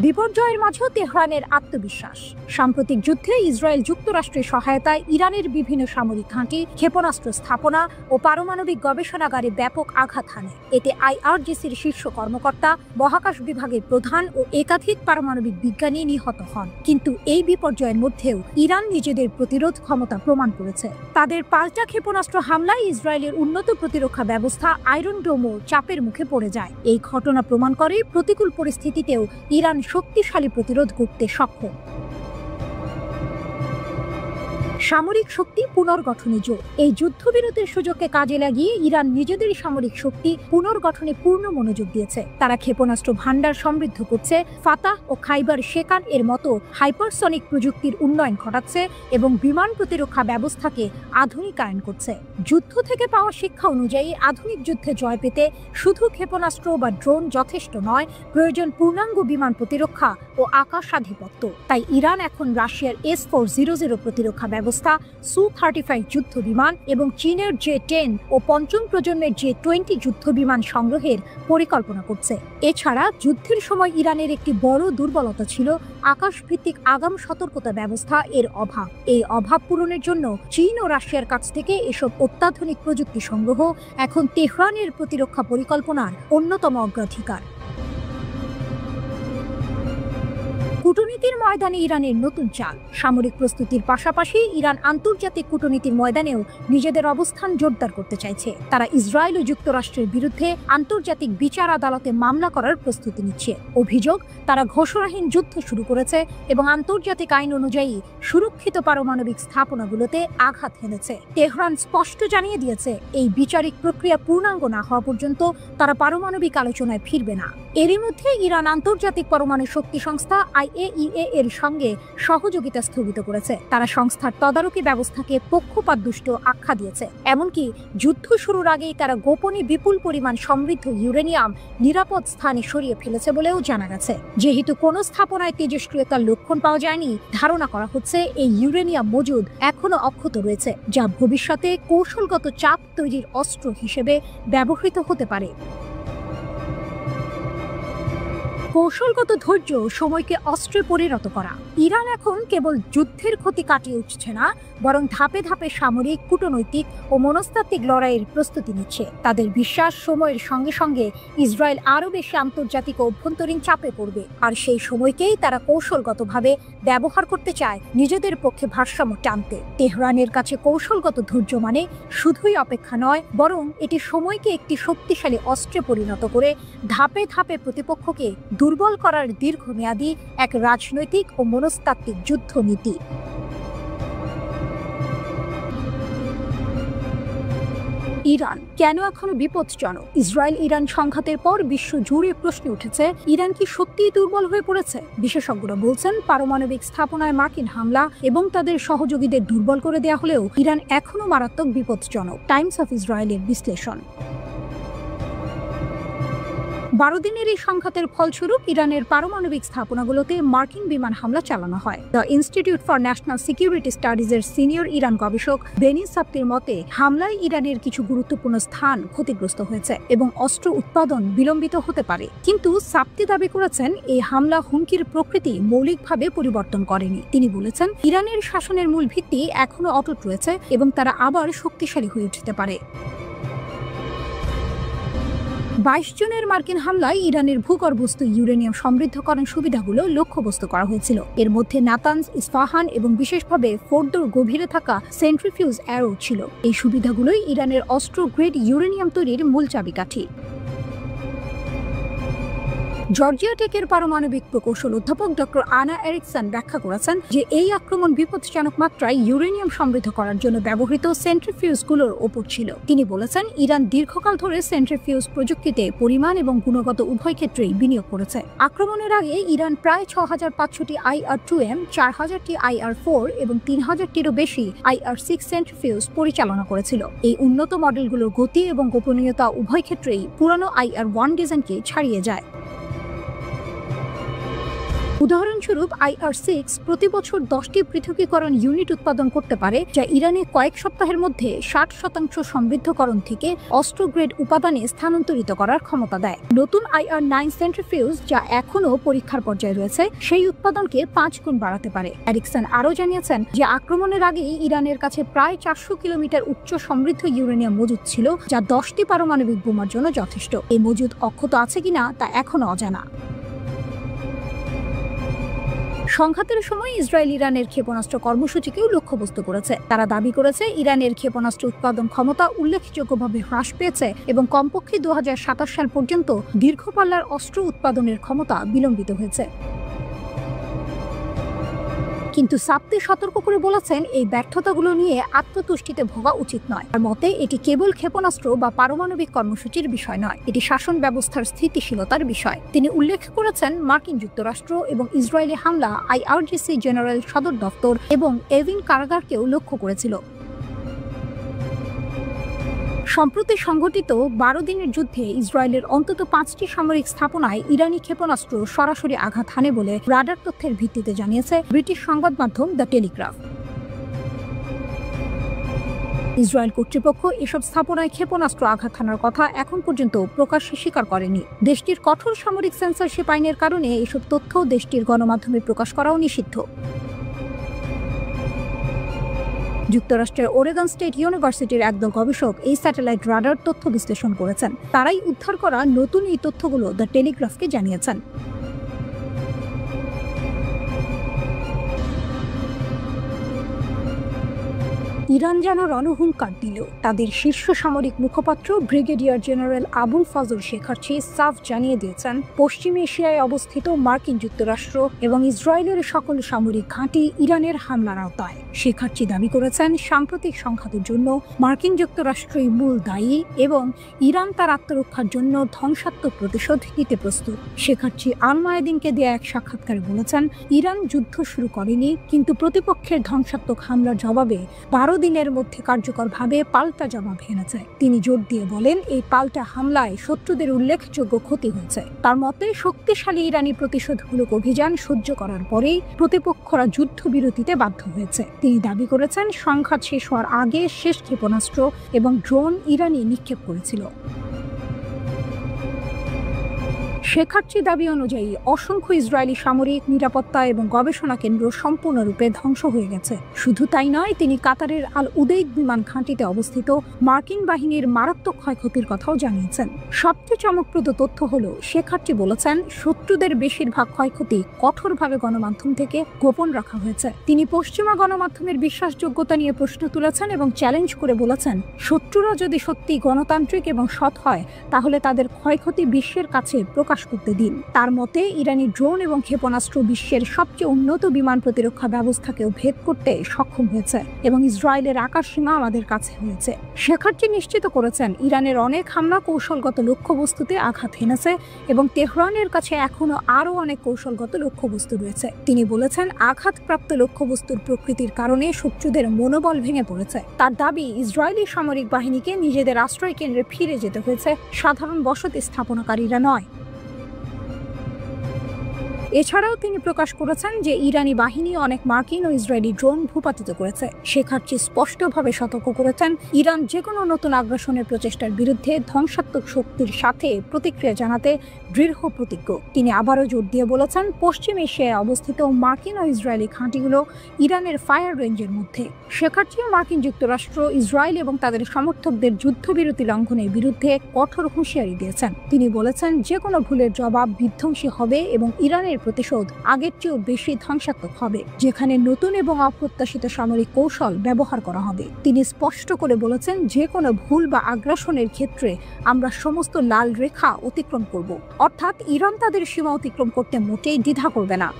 বিপর্যয়ের মাঝেও তেহরানের আত্মবিশ্বাস। সাম্প্রতিক যুদ্ধে ইসরায়েল যুক্তরাষ্ট্রের সহায়তায় ইরানের বিভিন্ন সামরিক ঘাঁটি, ক্ষেপণাস্ত্র স্থাপনা ও পারমাণবিক গবেষণাগারে ব্যাপক আঘাত হানে। এতে আইআরজিসির শীর্ষ কর্মকর্তা, মহাকাশ বিভাগের প্রধান ও একাধিক পারমাণবিক বিজ্ঞানী নিহত হন। কিন্তু এই বিপর্যয়ের মধ্যেও ইরান নিজেদের প্রতিরোধ ক্ষমতা প্রমাণ করেছে। তাদের পাল্টা ক্ষেপণাস্ত্র হামলায় ইসরায়েলের উন্নত প্রতিরক্ষা ব্যবস্থা আয়রন ডোমও চাপের মুখে পড়ে যায়। এই ঘটনা প্রমাণ করে প্রতিকূল পরিস্থিতিতেও ইরান শক্তিশালী প্রতিরোধ করতে সক্ষম। সামরিক শক্তি পুনর্গঠনে জোর। এই যুদ্ধবিরতির সুযোগকে কাজে লাগিয়ে ইরান নিজেদের সামরিক শক্তি পুনর্গঠনে পূর্ণ মনোযোগ দিয়েছে। তারা ক্ষেপণাস্ত্র ভান্ডার সমৃদ্ধ করছে, ফাতাহ ও খাইবার শেকান এর মতো হাইপারসনিক প্রযুক্তির উন্নয়ন ঘটাচ্ছে এবং বিমান প্রতিরক্ষা ব্যবস্থাকে আধুনিকায়ন করছে। যুদ্ধ থেকে পাওয়া শিক্ষা অনুযায়ী আধুনিক যুদ্ধে জয় পেতে শুধু ক্ষেপণাস্ত্র বা ড্রোন যথেষ্ট নয়, প্রয়োজন পূর্ণাঙ্গ বিমান প্রতিরক্ষা ও আকাশাধিপত্য। তাই ইরান এখন রাশিয়ার S-400 প্রতিরক্ষা ব্যবস্থা, Su-35 যুদ্ধ বিমান এবং চীনের J-10 ও পঞ্চম প্রজন্মের J-20 যুদ্ধ বিমান সংগ্রহের পরিকল্পনা করছে। এছাড়া যুদ্ধের সময় ইরানের একটি বড় দুর্বলতা ছিল আকাশভিত্তিক আগাম সতর্কতা ব্যবস্থা এর অভাব। এই অভাব পূরণের জন্য চীন ও রাশিয়ার কাছ থেকে এসব অত্যাধুনিক প্রযুক্তি সংগ্রহ এখন তেহরানের প্রতিরক্ষা পরিকল্পনার অন্যতম অগ্রাধিকার। কূটনীতির ময়দানে ইরানের নতুন চাল। সামরিক প্রস্তুতির পাশাপাশি ইরান আন্তর্জাতিক কূটনীতির ময়দানেও নিজেদের অবস্থান জোরদার করতে চাইছে। তারা ইসরায়েল ও যুক্তরাষ্ট্রের বিরুদ্ধে আন্তর্জাতিক বিচার আদালতে মামলা করার প্রস্তুতি নিচ্ছে। অভিযোগ, তারা ঘোষণাহীন যুদ্ধ শুরু করেছে এবং আন্তর্জাতিক আইন অনুযায়ী সুরক্ষিত পারমাণবিক স্থাপনাগুলোতে আঘাত হেনেছে। তেহরান স্পষ্ট জানিয়ে দিয়েছে, এই বিচারিক প্রক্রিয়া পূর্ণাঙ্গ না হওয়া পর্যন্ত তারা পারমাণবিক আলোচনায় ফিরবে না। এরই মধ্যে ইরান আন্তর্জাতিক পরমাণু শক্তি সংস্থা IAEA এর সঙ্গে সহযোগিতা স্থগিত করেছে। তারা সংস্থার তদারকি ব্যবস্থাকে পক্ষপাতদুষ্ট আখ্যা দিয়েছে। এমনকি যুদ্ধ শুরুর আগেই তারা গোপনে বিপুল পরিমাণ সমৃদ্ধ ইউরেনিয়াম নিরাপদ স্থানে সরিয়ে ফেলেছে বলেও জানা গেছে। যেহেতু কোনো স্থাপনায় তেজস্ক্রিয়তার লক্ষণ পাওয়া যায়নি, ধারণা করা হচ্ছে এই ইউরেনিয়াম মজুদ এখনো অক্ষত রয়েছে, যা ভবিষ্যতে কৌশলগত চাপ তৈরির অস্ত্র হিসেবে ব্যবহৃত হতে পারে। কৌশলগত ধৈর্য সময়কে অস্ত্রে পরিণত করা। ইরান এখন কেবল যুদ্ধের ক্ষতি কাটিয়ে উঠছে না, বরং ধাপে ধাপে সামরিক, কূটনৈতিক ও মনস্তাত্ত্বিক লড়াইয়ের প্রস্তুতি নিচ্ছে। তাদের বিশ্বাস, সময়ের সঙ্গে সঙ্গে ইসরায়েল আরও বেশি আন্তর্জাতিক ও অভ্যন্তরীণ চাপে পড়বে, আর সেই সময়কেই তারা কৌশলগতভাবে ব্যবহার করতে চায় নিজেদের পক্ষে ভারসাম্য টানতে। তেহরানের কাছে কৌশলগত ধৈর্য মানে শুধুই অপেক্ষা নয়, বরং এটি সময়কে একটি শক্তিশালী অস্ত্রে পরিণত করে ধাপে ধাপে প্রতিপক্ষকে দুর্বল করার দীর্ঘমেয়াদী এক রাজনৈতিক ও মনস্তাত্ত্বিক যুদ্ধনীতি। ইরান কেন এখনো বিপজ্জনক? ইসরায়েল ইরান সংঘাতের পর বিশ্ব জুড়ে প্রশ্ন উঠেছে, ইরান কি সত্যিই দুর্বল হয়ে পড়েছে? বিশেষজ্ঞরা বলছেন, পারমাণবিক স্থাপনায় মার্কিন হামলা এবং তাদের সহযোগীদের দুর্বল করে দেয়া হলেও ইরান এখনো মারাত্মক বিপজ্জনক। টাইমস অফ ইসরায়েলের বিশ্লেষণ। 12 দিনের এই সংঘাতের ফলস্বরূপ ইরানের পারমাণবিক স্থাপনাগুলোতে মার্কিন বিমান হামলা চালানো হয়। The institute for national security স্টাডিজের সিনিয়র ইরান গবেষক বেনি সাপ্তির মতে, হামলায় ইরানের কিছু গুরুত্বপূর্ণ স্থান ক্ষতিগ্রস্ত হয়েছে এবং অস্ত্র উৎপাদন বিলম্বিত হতে পারে। কিন্তু সাপ্তি দাবি করেছেন, এই হামলা হুমকির প্রকৃতি মৌলিকভাবে পরিবর্তন করেনি। তিনি বলেছেন, ইরানের শাসনের মূল ভিত্তি এখনো অটুট রয়েছে এবং তারা আবার শক্তিশালী হয়ে উঠতে পারে। 22 জনের মার্কিন হামলায় ইরানের ভূগর্ভস্থ ইউরেনিয়াম সমৃদ্ধকরণ সুবিধাগুলো লক্ষ্যবস্তু করা হয়েছিল। এর মধ্যে নাতানজ, ইস্পাহান এবং বিশেষভাবে ফোর্দোর গভীরে থাকা সেন্ট্রিফিউজ অ্যারো ছিল। এই সুবিধাগুলোই ইরানের অস্ত্র গ্রেড ইউরেনিয়াম তৈরির মূল চাবিকাঠি। জর্জিয়া টেকের পারমাণবিক প্রকৌশল অধ্যাপক ডক্টর আনা এরিকসন ব্যাখ্যা করেছেন যে এই আক্রমণ বিপজ্জনক মাত্রায় ইউরেনিয়াম সমৃদ্ধ করার জন্য ব্যবহৃত সেন্ট্রিফিউজগুলোর ওপর ছিল। তিনি বলেছেন, ইরান দীর্ঘকাল ধরে সেন্ট্রিফিউজ প্রযুক্তিতে পরিমাণ এবং গুণগত উভয় ক্ষেত্রেই বিনিয়োগ করেছে। আক্রমণের আগে ইরান প্রায় 6500টি IR-2M, 4000টি IR-4 এবং 3000টিরও বেশি IR-6 সেন্ট্রিফিউজ পরিচালনা করেছিল। এই উন্নত মডেলগুলোর গতি এবং গোপনীয়তা উভয় ক্ষেত্রেই পুরানো IR-1 ডিজাইনকে ছাড়িয়ে যায়। উদাহরণস্বরূপ IR-6 প্রতি বছর 10টি পৃথকীকরণ ইউনিট উৎপাদন করতে পারে, যা ইরানে কয়েক সপ্তাহের মধ্যে 60% সমৃদ্ধকরণ থেকে অস্ত্র গ্রেড উপাদানে স্থানান্তরিত করার ক্ষমতা দেয়। নতুন IR-9 সেন্ট্রিফিউজ, যা এখনও পরীক্ষার পর্যায়ে রয়েছে, সেই উৎপাদনকে 5 গুণ বাড়াতে পারে। এরিকসন আরও জানিয়েছেন যে আক্রমণের আগেই ইরানের কাছে প্রায় 400 কিলোমিটার উচ্চ সমৃদ্ধ ইউরেনিয়াম মজুদ ছিল, যা 10টি পারমাণবিক বোমার জন্য যথেষ্ট। এই মজুদ অক্ষত আছে কিনা তা এখনও অজানা। সংঘাতের সময় ইসরায়েল ইরানের ক্ষেপণাস্ত্র কর্মসূচিকেও লক্ষ্যবস্তু করেছে। তারা দাবি করেছে, ইরানের ক্ষেপণাস্ত্র উৎপাদন ক্ষমতা উল্লেখযোগ্যভাবে হ্রাস পেয়েছে এবং কমপক্ষে 2027 সাল পর্যন্ত দীর্ঘপাল্লার অস্ত্র উৎপাদনের ক্ষমতা বিলম্বিত হয়েছে। কিন্তু সাপ্তি সতর্ক করে বলেছেন, এই ব্যর্থতাগুলো নিয়ে আত্মতুষ্টিতে ভোগা উচিত নয়। তার মতে, এটি কেবল ক্ষেপণাস্ত্র বা পারমাণবিক কর্মসূচির বিষয় নয়, এটি শাসন ব্যবস্থার স্থিতিশীলতার বিষয়। তিনি উল্লেখ করেছেন, মার্কিন যুক্তরাষ্ট্র এবং ইসরায়েলি হামলা IRGC জেনারেল সদর দপ্তর এবং এভিন কারাগারকেও লক্ষ্য করেছিল। সম্প্রতি সংঘটিত 12 দিনের যুদ্ধে ইসরায়েলের অন্তত 5টি সামরিক স্থাপনায় ইরানি ক্ষেপণাস্ত্র সরাসরি আঘাত হানে বলে রাডার তথ্যের ভিত্তিতে জানিয়েছে ব্রিটিশ সংবাদ মাধ্যম দ্য টেলিগ্রাফ। ইসরায়েল কর্তৃপক্ষ এসব স্থাপনায় ক্ষেপণাস্ত্র আঘাত হানার কথা এখন পর্যন্ত প্রকাশ্যে স্বীকার করেনি। দেশটির কঠোর সামরিক সেন্সরশিপ আইনের কারণে এসব তথ্য দেশটির গণমাধ্যমে প্রকাশ করাও নিষিদ্ধ। যুক্তরাষ্ট্রের ওরেগন স্টেট ইউনিভার্সিটির একদল গবেষক এই স্যাটেলাইট রাডার তথ্য বিশ্লেষণ করেছেন। তারাই উদ্ধার করা নতুন এই তথ্যগুলো দ্য টেলিগ্রাফকে জানিয়েছেন। ইরান যেন রণহুঙ্কার দিল। তাদের শীর্ষ সামরিক মুখপাত্র ব্রিগেডিয়ার জেনারেল আবুল ফাজল শেখার্চি সাফ জানিয়ে দিয়েছেন, পশ্চিম এশিয়ায় অবস্থিত মার্কিন যুক্তরাষ্ট্র এবং ইসরায়েলের সকল সামরিক ঘাঁটি ইরানের হামলার আওতায়। শেখার্চি দাবি করেছেন, সাম্প্রতিক সংঘাতের জন্য মার্কিন যুক্তরাষ্ট্রই মূল দায়ী এবং ইরান তার আত্মরক্ষার জন্য ধ্বংসাত্মক প্রতিশোধ নিতে প্রস্তুত। শেখার্চি আল মায়াদিনকে দেয়া এক সাক্ষাৎকারে বলেছেন, ইরান যুদ্ধ শুরু করেনি, কিন্তু প্রতিপক্ষের ধ্বংসাত্মক হামলার জবাবে 12 দিনের মধ্যে কার্যকরভাবে পাল্টা জবাব এনেছে। তিনি জোর দিয়ে বলেন, এই পাল্টা হামলায় শত্রুদের উল্লেখযোগ্য ক্ষতি হয়েছে। তার মতে, শক্তিশালী ইরানি প্রতিশোধমূলক অভিযান সহ্য করার পরেই প্রতিপক্ষরা যুদ্ধবিরতিতে বাধ্য হয়েছে। তিনি দাবি করেছেন, সংঘাত শেষ হওয়ার আগে শেষ ক্ষেপণাস্ত্র এবং ড্রোন ইরানি নিক্ষেপ করেছিল। শেখার্চি দাবি অনুযায়ী অসংখ্য ইসরায়েলি সামরিক, নিরাপত্তা এবং গবেষণা কেন্দ্র সম্পূর্ণরূপে ধ্বংস হয়ে গেছে। শুধু তাই নয়, তিনি কাতারের আল উদেইদ বিমান ঘাঁটিতে অবস্থিত মার্কিন বাহিনীর মারাত্মক ক্ষয়ক্ষতির কথাও জানিয়েছেন। সবচেয়ে চমকপ্রদ তথ্য হলো, শেখার্চি বলেছেন, শত্রুদের বেশিরভাগ ক্ষয়ক্ষতি কঠোরভাবে গণমাধ্যম থেকে গোপন রাখা হয়েছে। তিনি পশ্চিমা গণমাধ্যমের বিশ্বাসযোগ্যতা নিয়ে প্রশ্ন তুলেছেন এবং চ্যালেঞ্জ করে বলেছেন, শত্রুরা যদি সত্যি গণতান্ত্রিক এবং সৎ হয়, তাহলে তাদের ক্ষয়ক্ষতি বিশ্বের কাছে প্রকাশ করতে দিন। তার মতে, ইরানি ড্রোন এবং ক্ষেপণাস্ত্র বিশ্বের সবচেয়ে উন্নত বিমান প্রতিরক্ষা ব্যবস্থাকেও ভেদ করতে সক্ষম হয়েছে এবং ইসরায়েলের আকাশসীমা আমাদের কাছে হয়েছে। শেখার্চি নিশ্চিত করেছেন, ইরানের অনেক হামলা কৌশলগত লক্ষ্যবস্তুতে আঘাত হেনেছে এবং তেহরানের কাছে এখনো আরও অনেক কৌশলগত লক্ষ্যবস্তু রয়েছে। তিনি বলেছেন, আঘাতপ্রাপ্ত লক্ষ্যবস্তুর প্রকৃতির কারণে শত্রুদের মনোবল ভেঙে পড়েছে। তার দাবি, ইসরায়েলি সামরিক বাহিনীকে নিজেদের আশ্রয় কেন্দ্রে ফিরে যেতে হয়েছে, সাধারণ বসতি স্থাপনাকারীরা নয়। এছাড়াও তিনি প্রকাশ করেছেন যে ইরানি বাহিনী অনেক মার্কিন ও ইসরায়েলি ড্রোন ভূপাতিত করেছে। শেখার্চি স্পষ্টভাবে সতর্ক করেছেন, ইরান যে কোনো নতুন আগ্রাসনের প্রচেষ্টার বিরুদ্ধে ধ্বংসাত্মক শক্তির সাথে প্রতিক্রিয়া জানাতে দৃঢ় প্রতিজ্ঞ। তিনি আবারও জোর দিয়ে বলেছেন, পশ্চিম এশিয়ায় অবস্থিত মার্কিন ও ইসরায়েলি ঘাঁটিগুলো ইরানের ফায়ার রেঞ্জের মধ্যে। শেখার্চি মার্কিন যুক্তরাষ্ট্র, ইসরায়েল এবং তাদের সমর্থকদের যুদ্ধবিরতি লঙ্ঘনের বিরুদ্ধে কঠোর হুঁশিয়ারি দিয়েছেন। তিনি বলেছেন, যে কোনো ভুলের জবাব বিধ্বংসী হবে এবং ইরানের প্রতিশোধ আগের চেয়েও বেশি ধ্বংসাত্মক হবে, যেখানে নতুন এবং অপ্রত্যাশিত সামরিক কৌশল ব্যবহার করা হবে। তিনি স্পষ্ট করে বলেছেন, যে কোনো ভুল বা আগ্রাসনের ক্ষেত্রে আমরা সমস্ত লাল রেখা অতিক্রম করব, অর্থাৎ ইরান তাদের সীমা অতিক্রম করতে মোটেই দ্বিধা করবে না।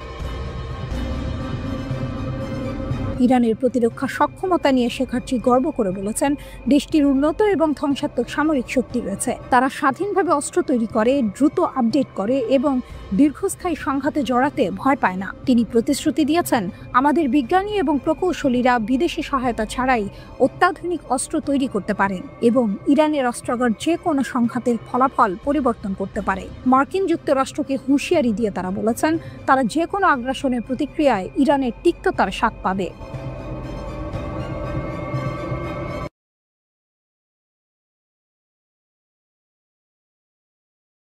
ইরানের প্রতিরক্ষা সক্ষমতা নিয়ে শেখার্চি গর্ব করে বলেছেন, দেশটির উন্নত এবং ধ্বংসাত্মক সামরিক শক্তি রয়েছে। তারা স্বাধীনভাবে অস্ত্র তৈরি করে, দ্রুত আপডেট করে এবং দীর্ঘস্থায়ী সংঘাতে জড়াতে ভয় পায় না। তিনি প্রতিশ্রুতি দিয়েছেন, আমাদের বিজ্ঞানী এবং প্রকৌশলীরা বিদেশি সহায়তা ছাড়াই অত্যাধুনিক অস্ত্র তৈরি করতে পারেন এবং ইরানের অস্ত্রাগার যে কোনো সংঘাতের ফলাফল পরিবর্তন করতে পারে। মার্কিন যুক্তরাষ্ট্রকে হুঁশিয়ারি দিয়ে তারা বলেছেন, তারা যে কোনো আগ্রাসনের প্রতিক্রিয়ায় ইরানের তিক্ততার স্বাদ পাবে।